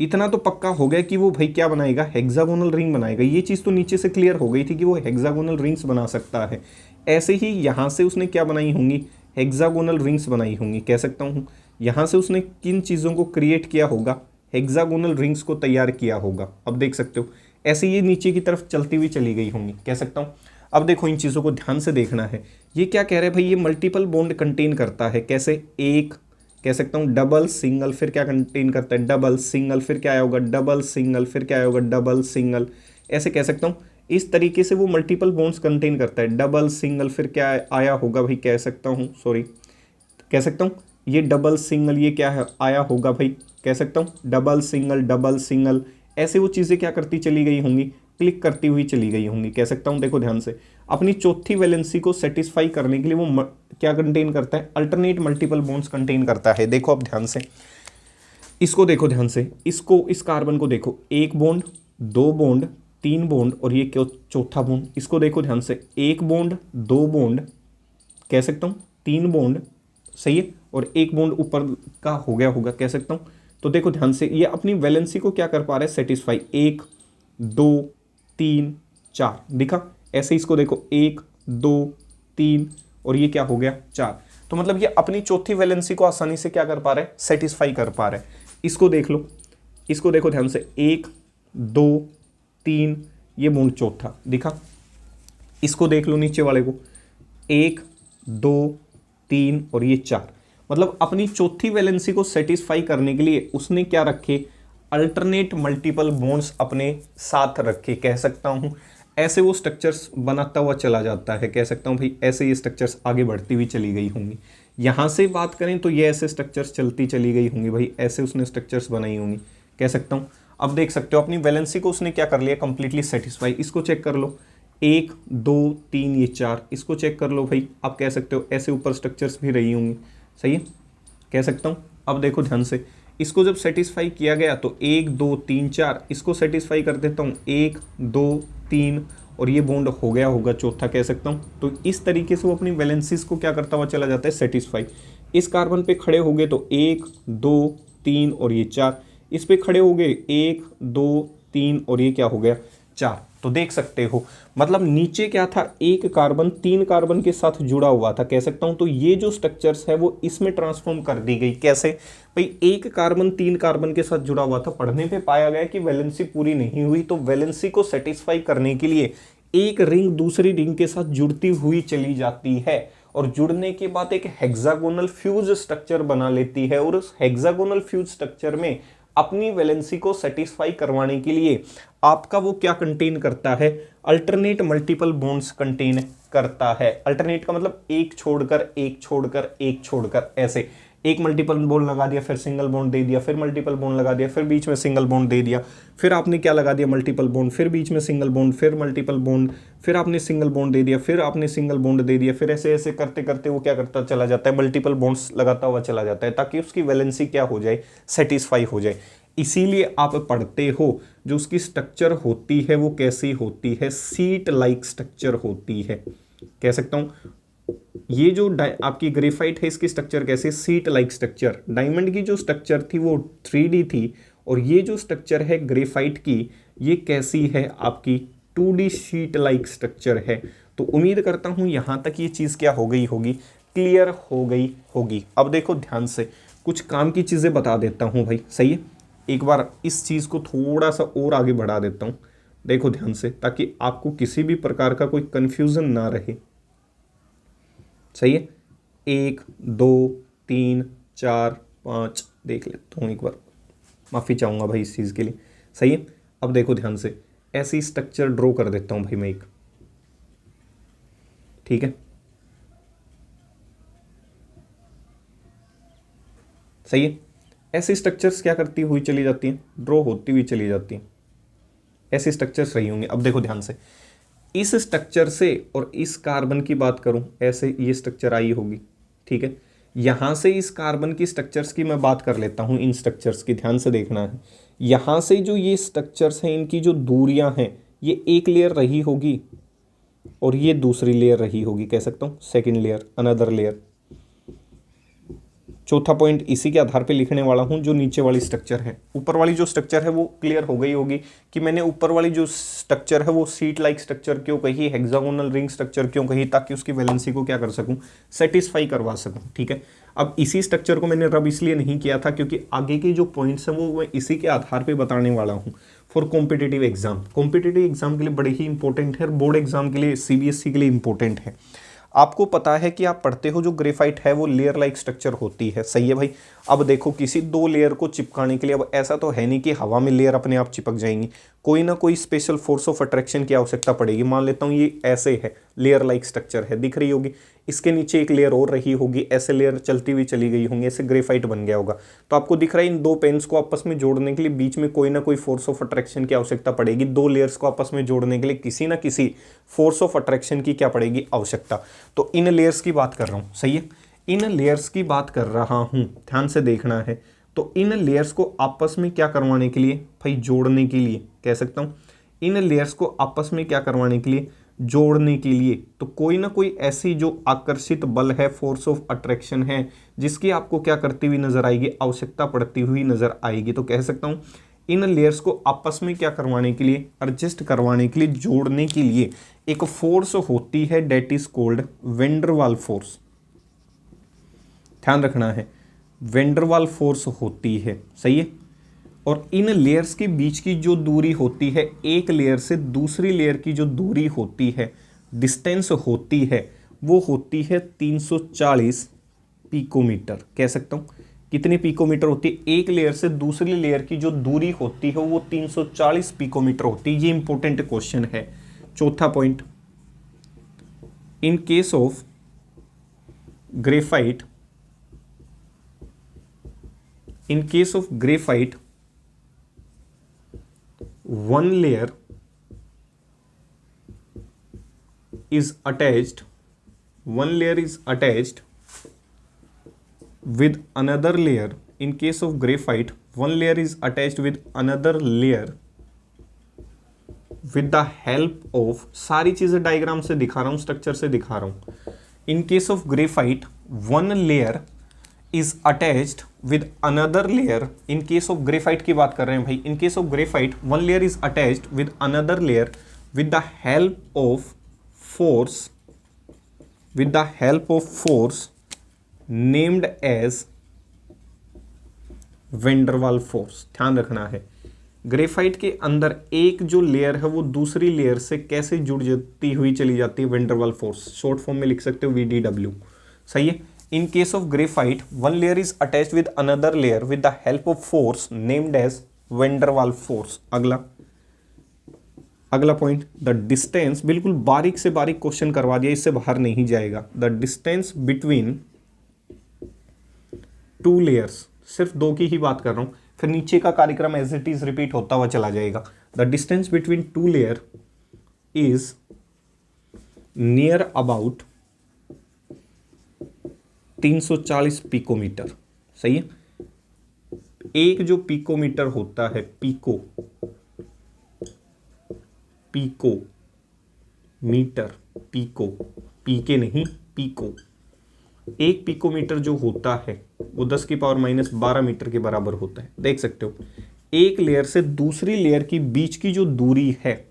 [SPEAKER 1] इतना तो पक्का हो गया कि वो भाई क्या बनाएगा, हेक्सागोनल रिंग बनाएगा। ये चीज़ तो नीचे से क्लियर हो गई थी कि वो हेक्सागोनल रिंग्स बना सकता है। ऐसे ही यहाँ से उसने क्या बनाई होंगी, हेक्सागोनल रिंग्स बनाई होंगी, कह सकता हूँ। यहाँ से उसने किन चीज़ों को क्रिएट किया होगा, हेक्सागोनल रिंग्स को तैयार किया होगा। अब देख सकते हो ऐसे ये नीचे की तरफ चलती हुई चली गई होंगी, कह सकता हूँ। अब देखो इन चीज़ों को ध्यान से देखना है। ये क्या कह रहे हैं भाई, ये मल्टीपल बॉन्ड कंटेन करता है, कैसे, एक, कह सकता हूँ डबल सिंगल, फिर क्या कंटेन करता है, डबल सिंगल, फिर क्या आया होगा, डबल सिंगल, फिर क्या आया होगा, डबल सिंगल, ऐसे कह सकता हूँ। इस तरीके से वो मल्टीपल बॉन्ड्स कंटेन करता है, डबल सिंगल, फिर क्या आया होगा भाई, कह सकता हूँ, सॉरी, कह सकता हूँ ये डबल सिंगल, ये क्या है आया होगा भाई, कह सकता हूँ डबल सिंगल, ऐसे वो चीज़ें क्या करती चली गई होंगी, क्लिक करती हुई चली गई होंगी, कह सकता हूँ। देखो ध्यान से, अपनी चौथी वैलेंसी को सेटिस्फाई करने के लिए वो क्या कंटेन करता है, अल्टरनेट मल्टीपल बॉन्ड्स कंटेन करता है। देखो अब ध्यान से, इसको देखो ध्यान से, इसको, इस कार्बन को देखो, 1 बॉन्ड, 2 बॉन्ड, 3 बॉन्ड, और ये क्यों चौथा बॉन्ड। इसको देखो ध्यान से, 1 बॉन्ड, 2 बॉन्ड, कह सकता हूँ 3 बॉन्ड, सही है, और 1 बॉन्ड ऊपर का हो गया होगा, कह सकता हूँ। तो देखो ध्यान से, ये अपनी वैलेंसी को क्या कर पा रहा है, सेटिस्फाई, 1 2 3 4, दिखा। ऐसे इसको देखो, 1 2 3, और ये क्या हो गया, 4। तो मतलब ये अपनी चौथी वैलेंसी को आसानी से क्या कर पा रहा है, सेटिस्फाई कर पा रहा है। इसको देख लो, इसको देखो ध्यान से, 1 2 3, ये बॉन्ड चौथा, दिखा। इसको देख लो नीचे वाले को, 1 2 3, और ये 4। मतलब अपनी चौथी वैलेंसी को सेटिस्फाई करने के लिए उसने क्या रखे, अल्टरनेट मल्टीपल बॉन्ड्स अपने साथ रखे, कह सकता हूँ। ऐसे वो स्ट्रक्चर्स बनाता हुआ चला जाता है, कह सकता हूँ भाई, ऐसे ये स्ट्रक्चर्स आगे बढ़ती हुई चली गई होंगी। यहाँ से बात करें तो ये ऐसे स्ट्रक्चर्स चलती चली गई होंगी भाई, ऐसे उसने स्ट्रक्चर्स बनाई होंगी, कह सकता हूँ। अब देख सकते हो अपनी वैलेंसी को उसने क्या कर लिया, कंप्लीटली सेटिस्फाई। इसको चेक कर लो, 1 2 3, ये 4, इसको चेक कर लो भाई। आप कह सकते हो ऐसे ऊपर स्ट्रक्चर्स भी रही होंगी, सही है, कह सकता हूँ। अब देखो ध्यान से, इसको जब सेटिस्फाई किया गया तो 1 2 3 4, इसको सेटिस्फाई कर देता हूँ, 1 2 3, और ये बॉन्ड हो गया होगा चौथा, कह सकता हूँ। तो इस तरीके से वो अपनी वैलेंसीज को क्या करता हुआ चला जाता है, सेटिस्फाई। इस कार्बन पे खड़े हो गए तो 1 2 3, और ये 4, इस पे खड़े हो गए 1 2 3, और ये क्या हो गया, 4। तो देख सकते हो मतलब नीचे क्या था, एक कार्बन 3 कार्बन के साथ जुड़ा हुआ था, कह सकता हूं। तो ये जो स्ट्रक्चर्स है वो इसमें ट्रांसफॉर्म कर दी गई, कैसे भाई, एक कार्बन 3 कार्बन के साथ जुड़ा हुआ था, पढ़ने पे पाया गया कि वैलेंसी पूरी नहीं हुई, तो वैलेंसी को सेटिस्फाई करने के लिए एक रिंग दूसरी रिंग के साथ जुड़ती हुई चली जाती है और जुड़ने के बाद एक हेक्सागोनल फ्यूज स्ट्रक्चर बना लेती है और उस हेक्सागोनल फ्यूज स्ट्रक्चर में अपनी वैलेंसी को सेटिस्फाई करवाने के लिए आपका वो क्या कंटेन करता है, अल्टरनेट मल्टीपल बॉन्ड्स कंटेन करता है। अल्टरनेट का मतलब एक छोड़कर एक छोड़कर एक छोड़कर, ऐसे एक मल्टीपल बॉन्ड लगा दिया, फिर सिंगल बॉन्ड दे दिया, फिर मल्टीपल बॉन्ड लगा दिया, फिर बीच में सिंगल बॉन्ड दे दिया, फिर आपने क्या लगा दिया, मल्टीपल बॉन्ड, फिर बीच में सिंगल बॉन्ड, फिर मल्टीपल बॉन्ड, फिर आपने सिंगल बॉन्ड दे दिया, फिर आपने सिंगल बॉन्ड दे दिया, फिर ऐसे ऐसे करते करते वो क्या करता चला जाता है, मल्टीपल बॉन्ड्स लगाता हुआ चला जाता है, ताकि उसकी वैलेंसी क्या हो जाए, सेटिस्फाई हो जाए। इसीलिए आप पढ़ते हो जो उसकी स्ट्रक्चर होती है वो कैसी होती है, सीट लाइक स्ट्रक्चर होती है। कह सकता हूं ये जो आपकी ग्रेफाइट है इसकी स्ट्रक्चर कैसे, सीट लाइक स्ट्रक्चर। डायमंड की जो स्ट्रक्चर थी वो 3D थी और ये जो स्ट्रक्चर है ग्रेफाइट की ये कैसी है, आपकी 2D शीट लाइक स्ट्रक्चर है। तो उम्मीद करता हूं यहां तक ये चीज़ क्या हो गई होगी, क्लियर हो गई होगी। अब देखो ध्यान से कुछ काम की चीज़ें बता देता हूं भाई, सही है। एक बार इस चीज़ को थोड़ा सा और आगे बढ़ा देता हूं, देखो ध्यान से, ताकि आपको किसी भी प्रकार का कोई कंफ्यूजन ना रहे। सही है, 1 2 3 4 5 देख लेता हूँ एक बार, माफ़ी चाहूँगा भाई इस चीज़ के लिए। सही है, अब देखो ध्यान से, ऐसी स्ट्रक्चर ड्रॉ कर देता हूँ भाई मैं एक, ठीक है। सही है, ऐसी स्ट्रक्चर्स क्या करती हुई चली जाती हैं, ड्रॉ होती हुई चली जाती हैं। ऐसे स्ट्रक्चर्स रही होंगे। अब देखो ध्यान से, इस स्ट्रक्चर से और इस कार्बन की बात करूं, ऐसे ये स्ट्रक्चर आई होगी, ठीक है। यहां से इस कार्बन की स्ट्रक्चर्स की मैं बात कर लेता हूं, इन स्ट्रक्चर्स की ध्यान से देखना है। यहां से जो ये स्ट्रक्चर्स हैं इनकी जो दूरियां हैं, ये एक लेयर रही होगी और ये दूसरी लेयर रही होगी, कह सकता हूं सेकेंड लेयर, अनदर लेयर। चौथा पॉइंट इसी के आधार पे लिखने वाला हूं, जो नीचे वाली स्ट्रक्चर है। ऊपर वाली जो स्ट्रक्चर है वो क्लियर हो गई होगी कि मैंने ऊपर वाली जो स्ट्रक्चर है वो सीट लाइक स्ट्रक्चर क्यों कही, हेक्सागोनल रिंग स्ट्रक्चर क्यों कही, ताकि उसकी वैलेंसी को क्या कर सकूं, सेटिस्फाई करवा सकूं, ठीक है। अब इसी स्ट्रक्चर को मैंने रब इसलिए नहीं किया था क्योंकि आगे के जो पॉइंट्स हैं वो मैं इसी के आधार पर बताने वाला हूँ for competitive exam. Competitive exam के लिए बड़े ही इंपॉर्टेंट है, बोर्ड एग्जाम के लिए, CBSE के लिए इंपॉर्टेंट है। आपको पता है कि आप पढ़ते हो जो ग्रेफाइट है वो लेयर लाइक स्ट्रक्चर होती है, सही है भाई। अब देखो किसी दो लेयर को चिपकाने के लिए, अब ऐसा तो है नहीं कि हवा में लेयर अपने आप चिपक जाएंगी, कोई ना कोई स्पेशल फोर्स ऑफ अट्रैक्शन की आवश्यकता पड़ेगी। मान लेता हूँ ये ऐसे है, लेयर लाइक स्ट्रक्चर है, दिख रही होगी, इसके नीचे एक लेयर और रही होगी, ऐसे लेयर चलती हुई चली गई होंगी, ऐसे ग्रेफाइट बन गया होगा। तो आपको दिख रहा है इन दो पेन्स को आपस में जोड़ने के लिए बीच में कोई ना कोई फोर्स ऑफ अट्रैक्शन की आवश्यकता पड़ेगी। दो लेयर्स को आपस में जोड़ने के लिए किसी ना किसी फोर्स ऑफ अट्रैक्शन की क्या पड़ेगी, आवश्यकता। तो इन लेयर्स की बात कर रहा हूँ, सही है, इन लेयर्स की बात कर रहा हूँ, ध्यान से देखना है। तो इन लेयर्स को आपस में क्या करवाने के लिए भाई, जोड़ने के लिए, कह सकता हूँ इन लेयर्स को आपस में क्या करवाने के लिए, जोड़ने के लिए। तो कोई ना कोई ऐसी जो आकर्षित बल है, फोर्स ऑफ अट्रैक्शन है, जिसकी आपको क्या करती हुई नजर आएगी, आवश्यकता पड़ती हुई नजर आएगी। तो कह सकता हूँ इन लेयर्स को आपस में क्या करवाने के लिए, एडजस्ट करवाने के लिए, जोड़ने के लिए एक फोर्स होती है, that is called van der Waals force. ध्यान रखना है, वेंडरवाल फोर्स होती है, सही है। और इन लेयर्स के बीच की जो दूरी होती है, एक लेयर से दूसरी लेयर की जो दूरी होती है, डिस्टेंस होती है, वो होती है 340 पिकोमीटर। कह सकता हूँ कितने पिकोमीटर होती है, एक लेयर से दूसरी लेयर की जो दूरी होती है वो 340 पिकोमीटर होती है। ये इंपॉर्टेंट क्वेश्चन है। चौथा point, in case of graphite, in case of graphite, one layer is attached with another layer. In case of graphite, one layer is attached with another layer with the help of, सारी चीजें diagram से दिखा रहा हूं, structure से दिखा रहा हूं। In case of graphite, one layer is attached with another layer. In case of graphite की बात कर रहे हैं भाई, in case of graphite one layer is attached with another layer with the help of force named as van der Waals force। ध्यान रखना है, graphite के अंदर एक जो लेयर है वो दूसरी लेयर से कैसे जुड़ जाती हुई चली जाती है, वेंडरवाल फोर्स, शॉर्ट फॉर्म में लिख सकते हो VDW। सही है। In case of graphite one layer is attached with another layer with the help of force named as van der Waals force. अगला पॉइंट, द डिस्टेंस, बिल्कुल बारीक से बारीक क्वेश्चन करवा दिया, इससे बाहर नहीं जाएगा। The distance between two layers, सिर्फ दो की ही बात कर रहा हूं, फिर नीचे का कार्यक्रम एज इट इज रिपीट होता हुआ चला जाएगा। The distance between two layer is near about 340 picometre. सही है। एक जो पिकोमीटर होता है, पिको मीटर, पीके नहीं, पिको, एक पिकोमीटर जो होता है वो 10 की पावर -12 मीटर के बराबर होता है। देख सकते हो, एक लेयर से दूसरी लेयर की बीच की जो दूरी है,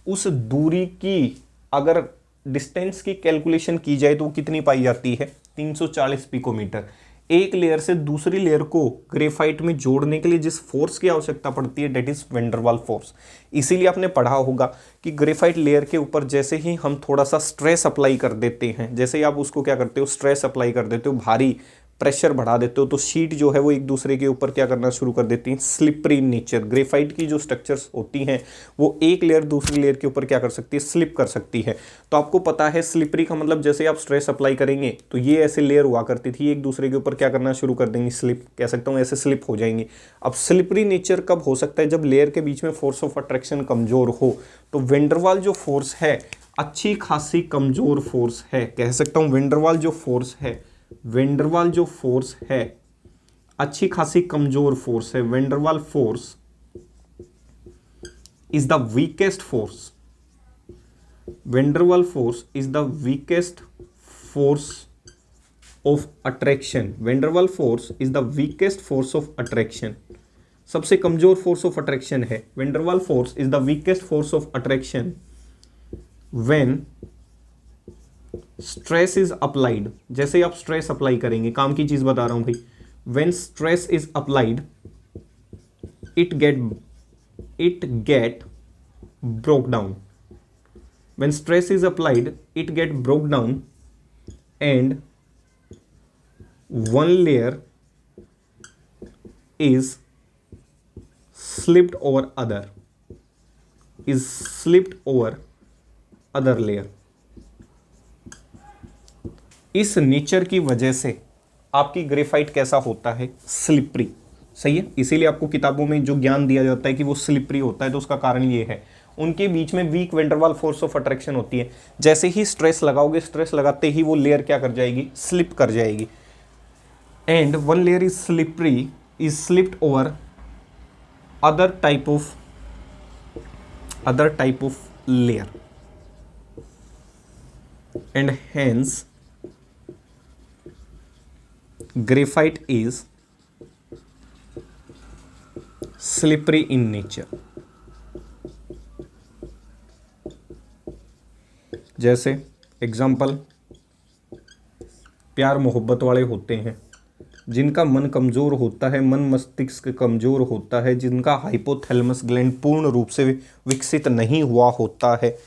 [SPEAKER 1] उस दूरी की अगर डिस्टेंस की कैलकुलेशन की जाए तो वो कितनी पाई जाती है, 340 पिकोमीटर। एक लेयर से दूसरी लेयर को ग्रेफाइट में जोड़ने के लिए जिस फोर्स की आवश्यकता पड़ती है, डेट इज वेंडरवाल फोर्स। इसीलिए आपने पढ़ा होगा कि ग्रेफाइट लेयर के ऊपर जैसे ही हम थोड़ा सा स्ट्रेस अप्लाई कर देते हैं, जैसे ही आप उसको क्या करते हो, स्ट्रेस अप्लाई कर देते हो, भारी प्रेशर बढ़ा देते हो, तो शीट जो है वो एक दूसरे के ऊपर क्या करना शुरू कर देती हैं, स्लिपरी इन नेचर। ग्रेफाइट की जो स्ट्रक्चर्स होती हैं वो एक लेयर दूसरी लेयर के ऊपर क्या कर सकती है, स्लिप कर सकती है। तो आपको पता है स्लिपरी का मतलब, जैसे आप स्ट्रेस अप्लाई करेंगे तो ये ऐसे लेयर हुआ करती थी, एक दूसरे के ऊपर क्या करना शुरू कर देंगी, स्लिप कह सकता हूँ, ऐसे स्लिप हो जाएंगी। अब स्लिपरी नेचर कब हो सकता है, जब लेयर के बीच में फोर्स ऑफ अट्रैक्शन कमजोर हो। तो वेंडरवाल जो फोर्स है अच्छी खासी कमजोर फोर्स है, कह सकता हूँ वेंडरवाल जो फोर्स है, वेंडरवाल जो फोर्स है अच्छी खासी कमजोर फोर्स है। Van der Waals force is the weakest force, van der Waals force is the weakest force of attraction. Van der Waals force is the weakest force of attraction, सबसे कमजोर फोर्स ऑफ अट्रैक्शन है। Van der Waals force is the weakest force of attraction when stress is applied. जैसे ही आप stress apply करेंगे, काम की चीज बता रहा हूं भाई, when stress is applied it get broke down. When stress is applied it get broke down and one layer is slipped over other layer. इस नेचर की वजह से आपकी ग्रेफाइट कैसा होता है, स्लिपरी। सही है। इसीलिए आपको किताबों में जो ज्ञान दिया जाता है कि वो स्लिपरी होता है, तो उसका कारण ये है, उनके बीच में week van der Waals force of attraction होती है। जैसे ही स्ट्रेस लगाओगे, स्ट्रेस लगाते ही वो लेयर क्या कर जाएगी, स्लिप कर जाएगी। And one layer is slippery, is slipped over other type of layer and hence graphite is slippery in nature। जैसे एग्जाम्पल, प्यार मोहब्बत वाले होते हैं, जिनका मन कमज़ोर होता है, मन मस्तिष्क कमज़ोर होता है, जिनका हाइपोथैलेमस ग्लैंड पूर्ण रूप से विकसित नहीं हुआ होता है,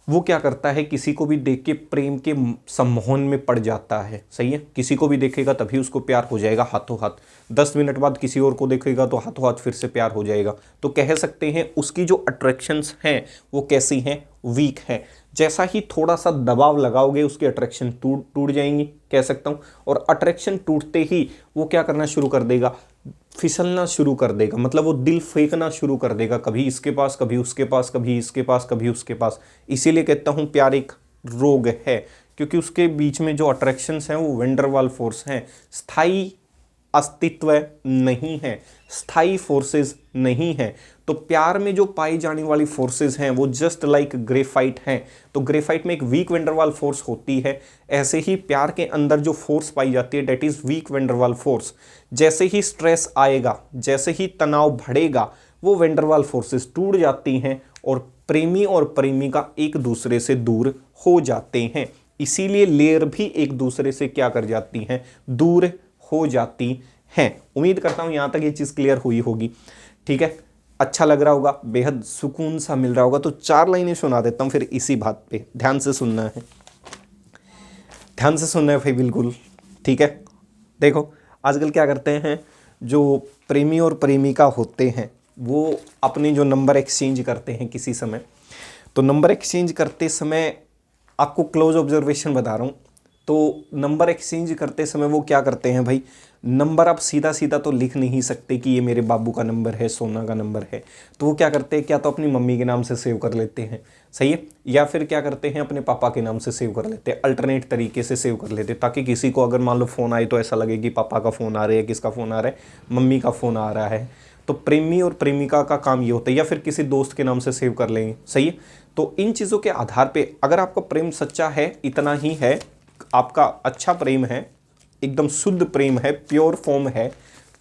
[SPEAKER 1] वो क्या करता है, किसी को भी देख के प्रेम के सम्मोहन में पड़ जाता है। सही है। किसी को भी देखेगा तभी उसको प्यार हो जाएगा हाथों हाथ, 10 मिनट बाद किसी और को देखेगा तो हाथों हाथ फिर से प्यार हो जाएगा। तो कह सकते हैं उसकी जो अट्रैक्शंस हैं वो कैसी हैं, वीक है। जैसा ही थोड़ा सा दबाव लगाओगे उसकी अट्रैक्शन टूट जाएंगी, कह सकता हूँ। और अट्रैक्शन टूटते ही वो क्या करना शुरू कर देगा, फिसलना शुरू कर देगा, मतलब वो दिल फेंकना शुरू कर देगा, कभी इसके पास, कभी उसके पास, कभी इसके पास, कभी उसके पास। इसीलिए कहता हूँ प्यार एक रोग है, क्योंकि उसके बीच में जो अट्रैक्शंस हैं वो वेंडरवाल फोर्स हैं, स्थायी अस्तित्व नहीं है, स्थायी फोर्सेस नहीं है। तो प्यार में जो पाई जाने वाली फोर्सेस हैं वो जस्ट लाइक ग्रेफाइट हैं। तो ग्रेफाइट में एक वीक वेंडरवाल फोर्स होती है, ऐसे ही प्यार के अंदर जो फोर्स पाई जाती है that is weak van der Waals force. जैसे ही स्ट्रेस आएगा, जैसे ही तनाव बढ़ेगा, वो वेंडरवाल फोर्सेस टूट जाती हैं और प्रेमी और प्रेमिका एक दूसरे से दूर हो जाते हैं। इसीलिए लेयर भी एक दूसरे से क्या कर जाती हैं, दूर हो जाती हैं। उम्मीद करता हूं यहां तक ये चीज क्लियर हुई होगी। ठीक है। अच्छा लग रहा होगा, बेहद सुकून सा मिल रहा होगा। तो 4 लाइनें सुना देता हूँ फिर इसी बात पे, ध्यान से सुनना है, ध्यान से सुनना है भाई, बिल्कुल ठीक है। देखो आजकल क्या करते हैं, जो प्रेमी और प्रेमिका होते हैं वो अपने जो नंबर एक्सचेंज करते हैं किसी समय, तो नंबर एक्सचेंज करते समय आपको क्लोज ऑब्जर्वेशन बता रहा हूँ। तो नंबर एक्सचेंज करते समय वो क्या करते हैं भाई, नंबर आप सीधा सीधा तो लिख नहीं सकते कि ये मेरे बाबू का नंबर है, सोना का नंबर है। तो वो क्या करते हैं, क्या तो अपनी मम्मी के नाम से सेव कर लेते हैं, सही है, या फिर क्या करते हैं अपने पापा के नाम से सेव कर लेते हैं, अल्टरनेट तरीके से सेव कर लेते हैं, ताकि किसी को अगर मान लो फ़ोन आए तो ऐसा लगे कि पापा का फ़ोन आ रहा है, किसका फ़ोन आ रहा है, मम्मी का फ़ोन आ रहा है। तो प्रेमी और प्रेमिका का काम ये होता है, या फिर किसी दोस्त के नाम से सेव कर लेंगे, सही है। तो इन चीज़ों के आधार पे अगर आपका प्रेम सच्चा है, इतना ही है, आपका अच्छा प्रेम है, एकदम शुद्ध प्रेम है, प्योर फॉर्म है,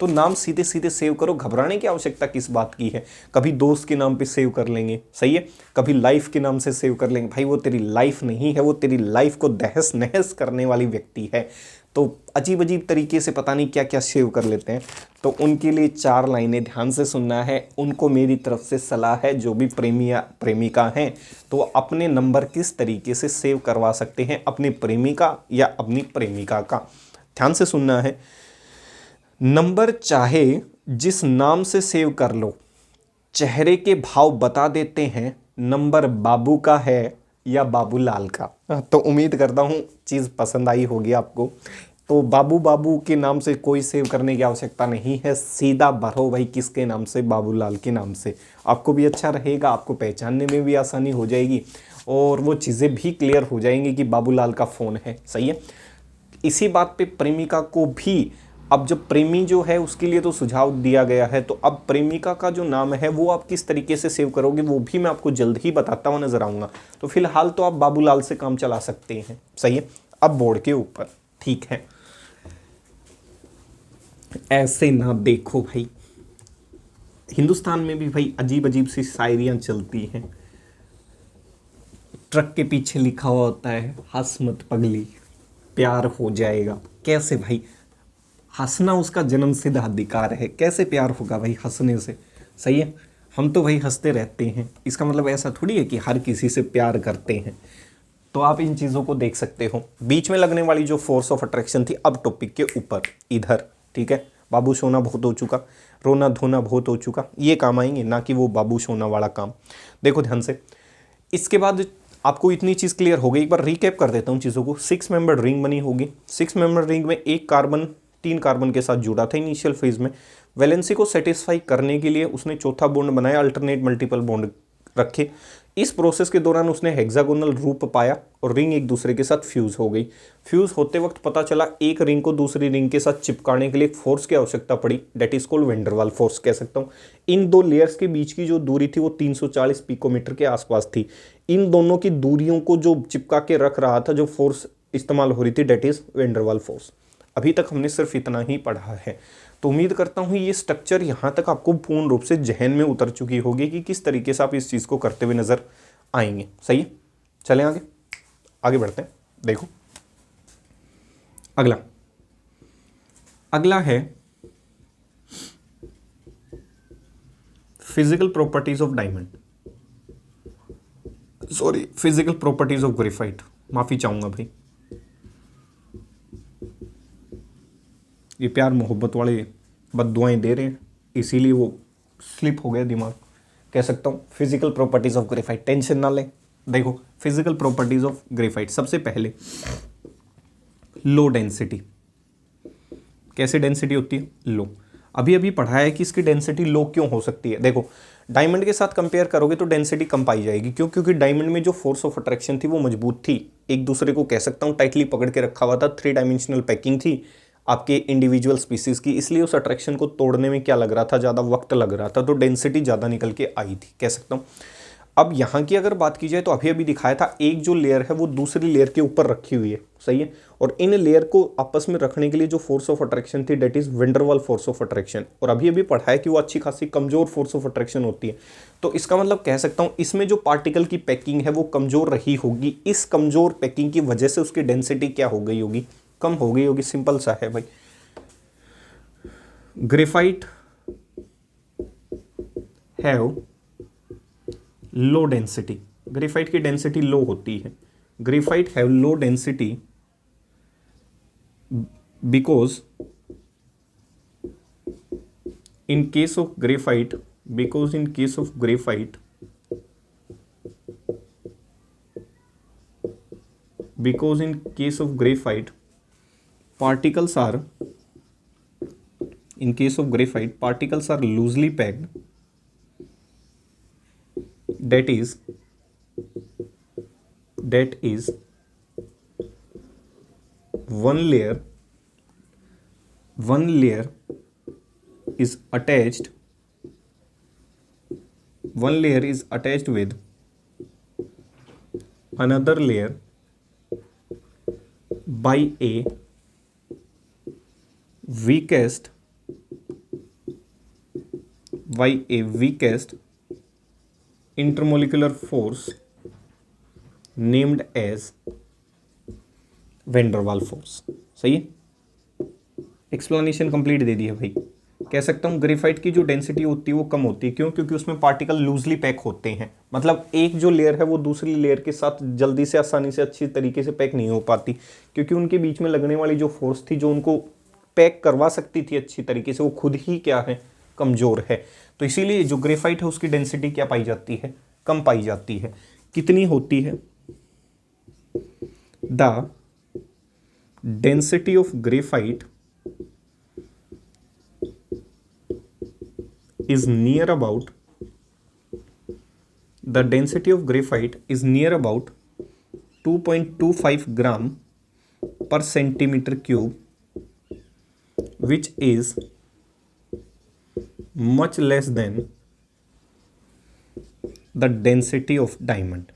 [SPEAKER 1] तो नाम सीधे सीधे सेव करो। घबराने की आवश्यकता किस बात की है। कभी दोस्त के नाम पे सेव कर लेंगे, सही है, कभी लाइफ के नाम से सेव कर लेंगे, भाई वो तेरी लाइफ नहीं है, वो तेरी लाइफ को तहस नहस करने वाली व्यक्ति है। तो अजीब अजीब तरीके से पता नहीं क्या क्या सेव कर लेते हैं। तो उनके लिए 4 लाइनें ध्यान से सुनना है, उनको मेरी तरफ से सलाह है, जो भी प्रेमी या प्रेमिका हैं तो अपने नंबर किस तरीके से सेव करवा सकते हैं अपनी प्रेमिका या अपनी प्रेमिका का। ध्यान से सुनना है, नंबर चाहे जिस नाम से सेव कर लो, चेहरे के भाव बता देते हैं नंबर बाबू का है या बाबूलाल का। तो उम्मीद करता हूँ चीज़ पसंद आई होगी आपको। तो बाबू बाबू के नाम से कोई सेव करने की आवश्यकता नहीं है, सीधा भरो भाई किसके नाम से, बाबूलाल के नाम से। आपको भी अच्छा रहेगा, आपको पहचानने में भी आसानी हो जाएगी और वो चीज़ें भी क्लियर हो जाएंगी कि बाबूलाल का फ़ोन है, सही है। इसी बात पे प्रेमिका को भी, अब जब प्रेमी जो है उसके लिए तो सुझाव दिया गया है, तो अब प्रेमिका का जो नाम है वो आप किस तरीके से सेव करोगे वो भी मैं आपको जल्द ही बताता हुआ नजर आऊँगा। तो फिलहाल तो आप बाबूलाल से काम चला सकते हैं, सही है। अब बोर्ड के ऊपर, ठीक है, ऐसे ना देखो भाई, हिंदुस्तान में भी भाई अजीब अजीब सी शायरियाँ चलती हैं। ट्रक के पीछे लिखा हुआ होता है, हंस मत पगली प्यार हो जाएगा। कैसे भाई, हंसना उसका जन्मसिद्ध अधिकार है, कैसे प्यार होगा भाई हंसने से, सही है। हम तो भाई हंसते रहते हैं, इसका मतलब ऐसा थोड़ी है कि हर किसी से प्यार करते हैं। तो आप इन चीज़ों को देख सकते हो। बीच में लगने वाली जो फोर्स ऑफ अट्रैक्शन थी, अब टॉपिक के ऊपर इधर, ठीक है। बाबू सोना बहुत हो चुका, रोना धोना बहुत हो चुका, ये काम आएंगे, ना कि वो बाबू सोना वाला काम। देखो ध्यान से, इसके बाद आपको इतनी चीज़ क्लियर हो गई। एक बार रिकैप कर देता हूँ चीज़ों को। 6 मेंबर रिंग बनी होगी। 6 मेंबर रिंग में एक कार्बन 3 कार्बन के साथ जुड़ा था इनिशियल फेज में। वैलेंसी को सेटिस्फाई करने के लिए उसने चौथा बॉन्ड बनाया, अल्टरनेट मल्टीपल बॉन्ड रखे। इस प्रोसेस के दौरान उसने हेक्सागोनल रूप पाया और रिंग एक दूसरे के साथ फ्यूज हो गई। फ्यूज होते वक्त पता चला एक रिंग को दूसरी रिंग के साथ चिपकाने के लिए एक फोर्स की आवश्यकता पड़ी, डेट इज कॉल्ड वेन डर वाल फोर्स कह सकता हूँ। इन दो लेयर्स के बीच की जो दूरी थी वो 340 पिकोमीटर के आसपास थी। इन दोनों की दूरियों को जो चिपका के रख रहा था, जो फोर्स इस्तेमाल हो रही थी, डेट इज वेन डर वाल फोर्स। अभी तक हमने सिर्फ इतना ही पढ़ा है। तो उम्मीद करता हूँ ये स्ट्रक्चर यहाँ तक आपको पूर्ण रूप से जहन में उतर चुकी होगी कि किस तरीके से आप इस चीज़ को करते हुए नजर आएंगे, सही है। चलें आगे, आगे बढ़ते हैं। देखो अगला, अगला है physical properties of diamond, sorry physical properties of graphite, माफी चाहूंगा भाई। ये प्यार मोहब्बत वाले बद्दुआएं दे रहे हैं, इसीलिए वो स्लिप हो गया दिमाग, कह सकता हूँ। Physical properties of graphite, tension ना लें। देखो फिजिकल प्रॉपर्टीज ऑफ ग्रेफाइट, सबसे पहले लो डेंसिटी। कैसे डेंसिटी होती है, लो। अभी अभी पढ़ा है कि इसकी डेंसिटी लो क्यों हो सकती है। देखो डायमंड के साथ कंपेयर करोगे तो डेंसिटी कम पाई जाएगी, क्यों? क्योंकि डायमंड में जो फोर्स ऑफ अट्रैक्शन थी वो मजबूत थी, एक दूसरे को कह सकता हूँ टाइटली पकड़ के रखा हुआ था। 3 डायमेंशनल पैकिंग थी आपके इंडिविजुअल स्पीसीज की, इसलिए उस अट्रैक्शन को तोड़ने में क्या लग रहा था, ज़्यादा वक्त लग रहा था, तो डेंसिटी ज़्यादा निकल के आई थी, कह सकता हूँ। अब यहाँ की अगर बात की जाए तो अभी अभी दिखाया था, एक जो लेयर है वो दूसरी लेयर के ऊपर रखी हुई है, सही है। और इन लेयर को आपस में रखने के लिए जो फोर्स ऑफ अट्रैक्शन थी, डेट इज वेन डर वाल फोर्स ऑफ अट्रैक्शन। और अभी अभी पढ़ा है कि वो अच्छी खासी कमजोर फोर्स ऑफ अट्रैक्शन होती है। तो इसका मतलब कह सकता हूँ इसमें जो पार्टिकल की पैकिंग है वो कमजोर रही होगी। इस कमजोर पैकिंग की वजह से उसकी डेंसिटी क्या हो गई होगी, कम हो गई होगी। सिंपल सा है भाई। Graphite have low density, graphite की डेंसिटी लो होती है, graphite have low density because in case of graphite, because in case of graphite, because in case of graphite particles are, in case of graphite particles are loosely packed, that is one layer is attached, one layer is attached with another layer by a weakest intermolecular force named as van der Waals force. सही है, explanation complete दे दी है भाई। कह सकता हूँ graphite की जो density होती है वो कम होती है, क्यों? क्योंकि उसमें पार्टिकल लूजली पैक होते हैं, मतलब एक जो लेयर है वो दूसरी लेयर के साथ जल्दी से आसानी से अच्छी तरीके से पैक नहीं हो पाती, क्योंकि उनके बीच में लगने वाली जो फोर्स थी जो उनको पैक करवा सकती थी अच्छी तरीके से, वो खुद ही क्या है, कमज़ोर है। तो इसीलिए जो ग्रेफाइट है उसकी डेंसिटी क्या पाई जाती है, कम पाई जाती है। कितनी होती है? The density of graphite is near about, the density of graphite is near about 2.25 gram per centimeter cube, which is much less than the density of diamond।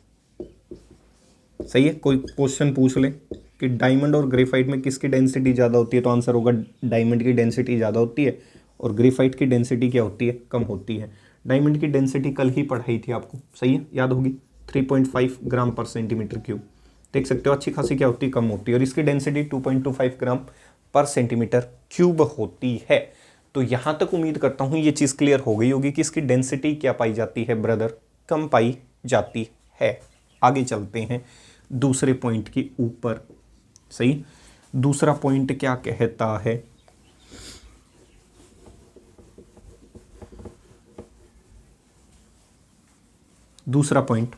[SPEAKER 1] सही है, कोई क्वेश्चन पूछ ले कि डायमंड और ग्रेफाइट में किसकी डेंसिटी ज़्यादा होती है, तो आंसर होगा डायमंड की डेंसिटी ज़्यादा होती है और ग्रेफाइट की डेंसिटी क्या होती है, कम होती है। डायमंड की डेंसिटी कल ही पढ़ाई थी आपको, सही है, याद होगी, 3.5 ग्राम पर सेंटीमीटर क्यूब। देख सकते हो अच्छी खासी क्या होती है, कम होती है, और इसकी डेंसिटी 2.25 ग्राम पर सेंटीमीटर क्यूब होती है। तो यहाँ तक उम्मीद करता हूँ ये चीज़ क्लियर हो गई होगी कि इसकी डेंसिटी क्या पाई जाती है ब्रदर, कम पाई जाती है। आगे चलते हैं दूसरे पॉइंट के ऊपर। सही, दूसरा पॉइंट क्या कहता है? दूसरा point,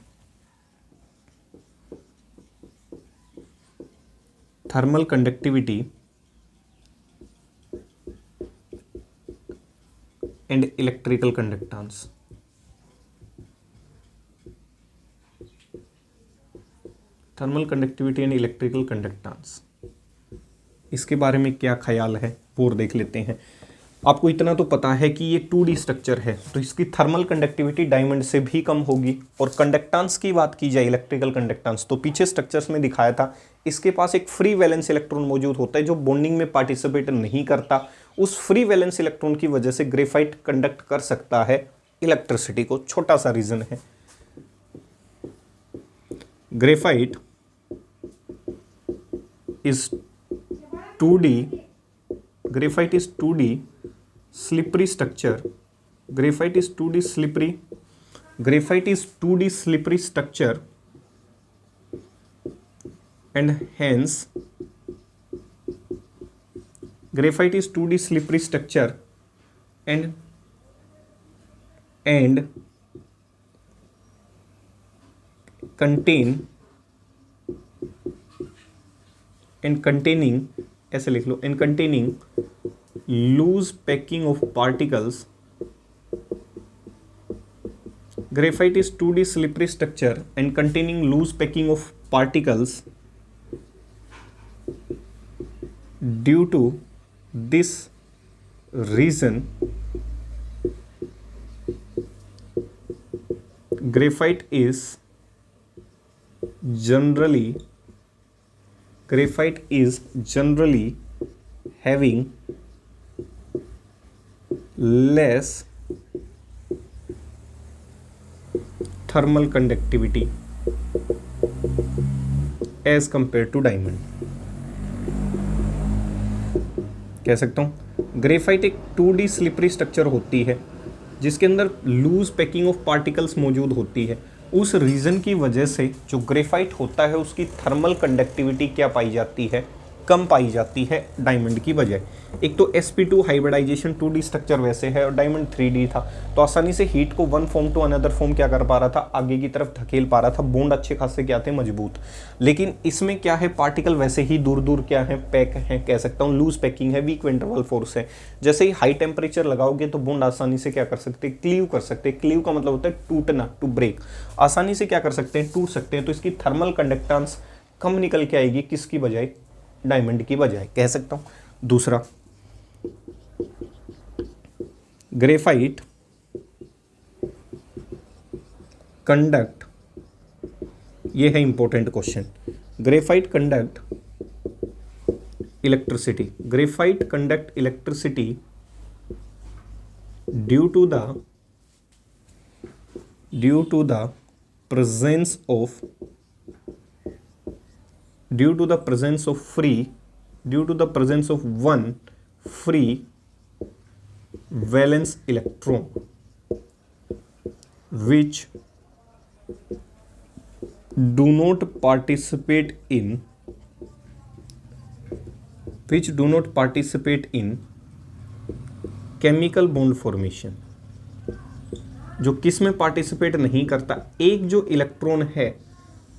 [SPEAKER 1] thermal conductivity and electrical conductance. Thermal conductivity and electrical conductance, इसके बारे में क्या ख्याल है वो देख लेते हैं। आपको इतना तो पता है कि ये 2D स्ट्रक्चर है, तो इसकी थर्मल कंडक्टिविटी डायमंड से भी कम होगी। और कंडक्टेंस की बात की जाए, इलेक्ट्रिकल कंडक्टेंस, तो पीछे स्ट्रक्चर्स में दिखाया था, इसके पास एक फ्री वैलेंस इलेक्ट्रॉन मौजूद होता है जो बॉन्डिंग में पार्टिसिपेट नहीं करता। उस फ्री वैलेंस इलेक्ट्रॉन की वजह से ग्रेफाइट कंडक्ट कर सकता है इलेक्ट्रिसिटी को। छोटा सा रीजन है, graphite is 2D, graphite is 2D slippery structure, graphite is 2D slippery, graphite is 2D slippery structure, and hence graphite is 2D slippery structure and containing, ऐसे लिख लो, and containing loose packing of particles। Graphite is 2D slippery structure and containing loose packing of particles. Due to this reason, graphite is generally having less thermal conductivity as compared to diamond। कह सकता हूँ graphite एक 2D slippery structure होती है जिसके अंदर loose packing of particles मौजूद होती है, उस रीज़न की वजह से जो ग्रेफाइट होता है उसकी थर्मल कंडक्टिविटी क्या पाई जाती है, कम पाई जाती है डायमंड की बजाय। एक तो sp2 हाइब्रिडाइजेशन 2D स्ट्रक्चर वैसे है और डायमंड 3D था, तो आसानी से हीट को one form to another form क्या कर पा रहा था, आगे की तरफ धकेल पा रहा था, बॉन्ड अच्छे खासे क्या थे, मजबूत। लेकिन इसमें क्या है, पार्टिकल वैसे ही दूर दूर क्या है, पैक है, कह सकता हूँ लूज पैकिंग है, वीक इंटरवल फोर्स है। जैसे ही हाई टेम्परेचर लगाओगे तो बॉन्ड आसानी से क्या कर सकते हैं, क्लीव कर सकते हैं। क्लीव का मतलब होता है टूटना, टू ब्रेक, आसानी से क्या कर सकते हैं, टूट सकते हैं। तो इसकी थर्मल कंडक्टेंस कम निकल के आएगी, किसकी बजाय, डायमंड की बजाय, कह सकता हूं। दूसरा, ग्रेफाइट कंडक्ट, ये है important question, graphite conduct electricity, graphite conduct electricity due to the presence of due to the presence of one free valence electron which do not participate in chemical bond formation। जो किस में participate नहीं करता, एक जो electron है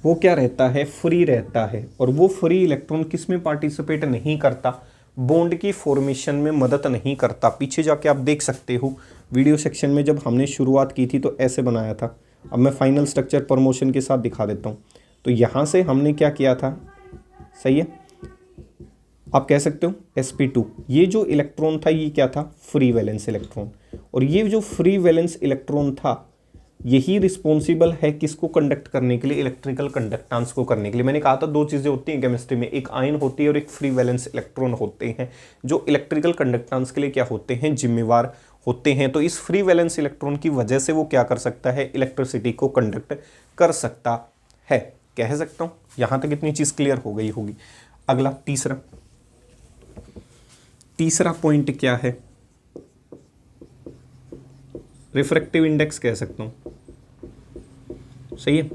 [SPEAKER 1] वो क्या रहता है, फ्री रहता है, और वो फ्री इलेक्ट्रॉन किस में पार्टिसिपेट नहीं करता, बॉन्ड की फॉर्मेशन में मदद नहीं करता। पीछे जाके आप देख सकते हो वीडियो सेक्शन में जब हमने शुरुआत की थी तो ऐसे बनाया था। अब मैं फाइनल स्ट्रक्चर प्रमोशन के साथ दिखा देता हूँ। तो यहाँ से हमने क्या किया था, सही है, आप कह सकते हो sp2, ये जो इलेक्ट्रॉन था ये क्या था, फ्री वैलेंस इलेक्ट्रॉन, और ये जो फ्री वैलेंस इलेक्ट्रॉन था यही रिस्पॉन्सिबल है किसको कंडक्ट करने के लिए, इलेक्ट्रिकल कंडक्टेंस को करने के लिए। मैंने कहा था दो चीज़ें होती हैं केमिस्ट्री में, एक आयन होती है और एक फ्री वैलेंस इलेक्ट्रॉन होते हैं, जो इलेक्ट्रिकल कंडक्टेंस के लिए क्या होते हैं, जिम्मेवार होते हैं। तो इस फ्री वैलेंस इलेक्ट्रॉन की वजह से वो क्या कर सकता है, इलेक्ट्रिसिटी को कंडक्ट कर सकता है, कह सकता हूँ। यहाँ तक इतनी चीज़ क्लियर हो गई होगी। अगला तीसरा पॉइंट क्या है, रिफ्रैक्टिव इंडेक्स कह सकता हूं, सही है।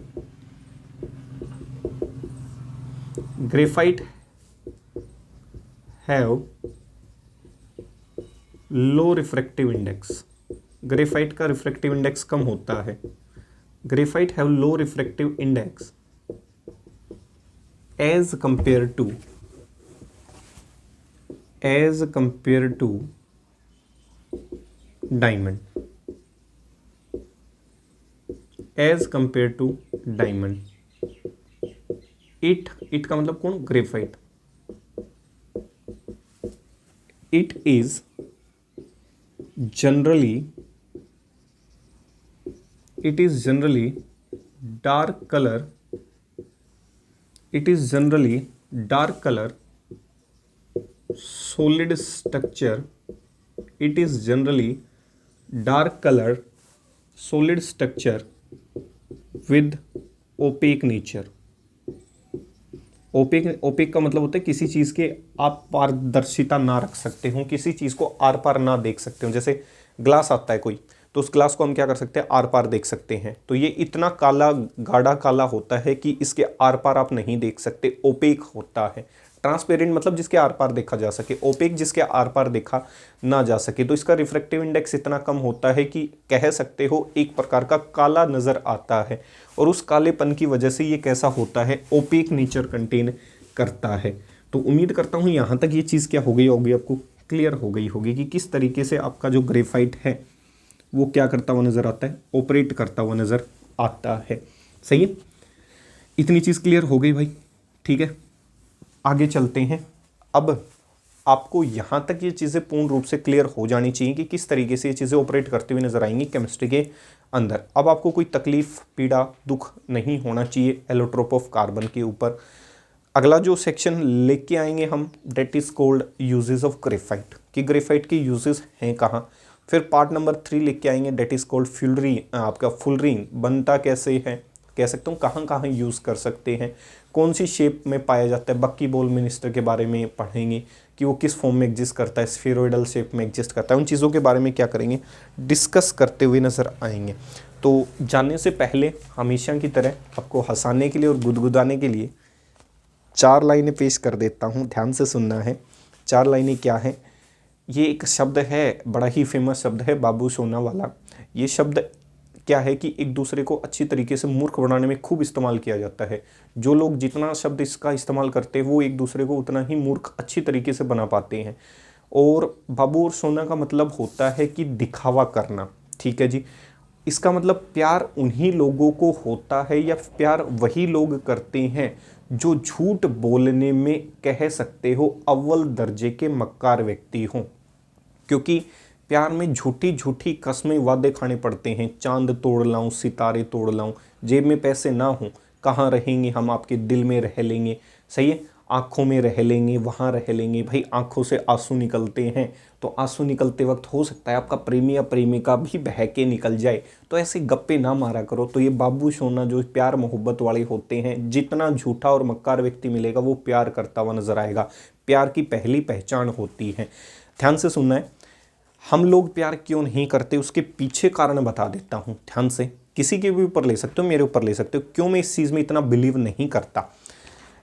[SPEAKER 1] Graphite have low refractive index, graphite का रिफ्रैक्टिव इंडेक्स कम होता है। Graphite have low refractive index as compare to diamond, as compare to diamond. It का मतलब कौन, graphite. It is generally dark colour, solid structure, it is generally dark color solid structure with opaque nature। Opaque का मतलब होता है किसी चीज़ के आप पारदर्शिता ना रख सकते हो, किसी चीज़ को आर पार ना देख सकते हो। जैसे ग्लास आता है कोई, तो उस ग्लास को हम क्या कर सकते हैं, आर पार देख सकते हैं। तो ये इतना काला, गाढ़ा काला होता है कि इसके आर पार आप नहीं देख सकते, ओपेक होता है। ट्रांसपेरेंट मतलब जिसके आर पार देखा जा सके, ओपेक जिसके आर पार देखा ना जा सके। तो इसका रिफ्रैक्टिव इंडेक्स इतना कम होता है कि कह सकते हो एक प्रकार का काला नज़र आता है, और उस कालेपन की वजह से ये कैसा होता है, ओपेक नेचर कंटेन करता है। तो उम्मीद करता हूँ यहाँ तक ये चीज़ क्या हो गई होगी, आपको क्लियर हो गई होगी कि किस तरीके से आपका जो ग्रेफाइट है वो क्या करता हुआ नज़र आता है, ऑपरेट करता हुआ नज़र आता है। सही है, इतनी चीज़ क्लियर हो गई भाई, ठीक है। आगे चलते हैं। अब आपको यहाँ तक ये चीज़ें पूर्ण रूप से क्लियर हो जानी चाहिए कि किस तरीके से ये चीज़ें ऑपरेट करते हुए नजर आएंगी केमिस्ट्री के अंदर। अब आपको कोई तकलीफ, पीड़ा, दुख नहीं होना चाहिए एलोट्रोप ऑफ कार्बन के ऊपर। अगला जो सेक्शन लेके आएंगे हम, that is called uses of graphite, कि ग्रेफाइट के यूजेस हैं कहाँ। फिर पार्ट नंबर 3 लेके आएंगे, डेट इज़ कॉल्ड फ्यूलरिन, आपका फुलरिन बनता कैसे है, कह सकता हूँ कहाँ कहाँ यूज़ कर सकते हैं, कौन सी शेप में पाया जाता है। बक्की बॉल मिनिस्टर के बारे में पढ़ेंगे कि वो किस फॉर्म में एग्जिस्ट करता है, स्फीरोइडल शेप में एग्जिस्ट करता है। उन चीज़ों के बारे में क्या करेंगे, डिस्कस करते हुए नज़र आएंगे। तो जानने से पहले हमेशा की तरह आपको हंसाने के लिए और गुदगुदाने के लिए 4 लाइनें पेश कर देता हूँ, ध्यान से सुनना है। 4 लाइनें क्या हैं, ये एक शब्द है, बड़ा ही फेमस शब्द है, बाबू सोना वाला। ये शब्द क्या है कि एक दूसरे को अच्छी तरीके से मूर्ख बनाने में खूब इस्तेमाल किया जाता है। जो लोग जितना शब्द इसका इस्तेमाल करते हैं वो एक दूसरे को उतना ही मूर्ख अच्छी तरीके से बना पाते हैं। और बाबू और सोना का मतलब होता है कि दिखावा करना, ठीक है जी। इसका मतलब प्यार उन्हीं लोगों को होता है या प्यार वही लोग करते हैं जो झूठ बोलने में कह सकते हो अव्वल दर्जे के मक्कार व्यक्ति हों। क्योंकि प्यार में झूठी झूठी कस्में वादे खाने पड़ते हैं, चांद तोड़ लाऊं, सितारे तोड़ लाऊं, जेब में पैसे ना हों, कहाँ रहेंगे हम, आपके दिल में रह लेंगे, सही है, आँखों में रह लेंगे, वहाँ रह लेंगे। भाई आँखों से आंसू निकलते हैं तो आंसू निकलते वक्त हो सकता है आपका प्रेमी या प्रेमिका भी बह के निकल जाए, तो ऐसे गप्पे ना मारा करो। तो ये बाबू सोना जो प्यार मोहब्बत वाले होते हैं, जितना झूठा और मक्कार व्यक्ति मिलेगा वो प्यार करता हुआ नजर आएगा। प्यार की पहली पहचान होती है। ध्यान से सुनना है, हम लोग प्यार क्यों नहीं करते उसके पीछे कारण बता देता हूँ, ध्यान से। किसी के भी ऊपर ले सकते हो, मेरे ऊपर ले सकते हो, क्यों मैं इस चीज़ में इतना बिलीव नहीं करता।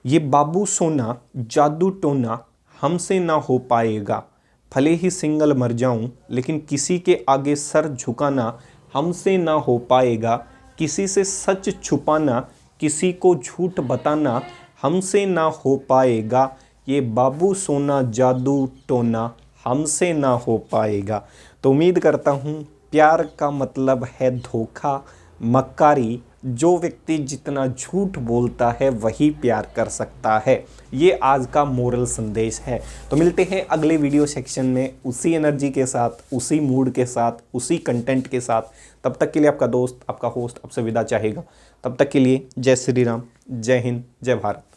[SPEAKER 1] ये बाबू सोना जादू टोना हमसे ना हो पाएगा, भले ही सिंगल मर जाऊं लेकिन किसी के आगे सर झुकाना हमसे ना हो पाएगा, किसी से सच छुपाना, किसी को झूठ बताना हमसे ना हो पाएगा, ये बाबू सोना जादू टोना हमसे ना हो पाएगा। तो उम्मीद करता हूँ प्यार का मतलब है धोखा, मक्कारी। जो व्यक्ति जितना झूठ बोलता है वही प्यार कर सकता है। ये आज का मोरल संदेश है। तो मिलते हैं अगले वीडियो सेक्शन में उसी एनर्जी के साथ, उसी मूड के साथ, उसी कंटेंट के साथ। तब तक के लिए आपका दोस्त, आपका होस्ट आपसे विदा चाहेगा। तब तक के लिए जय श्री राम, जय हिंद, जय भारत।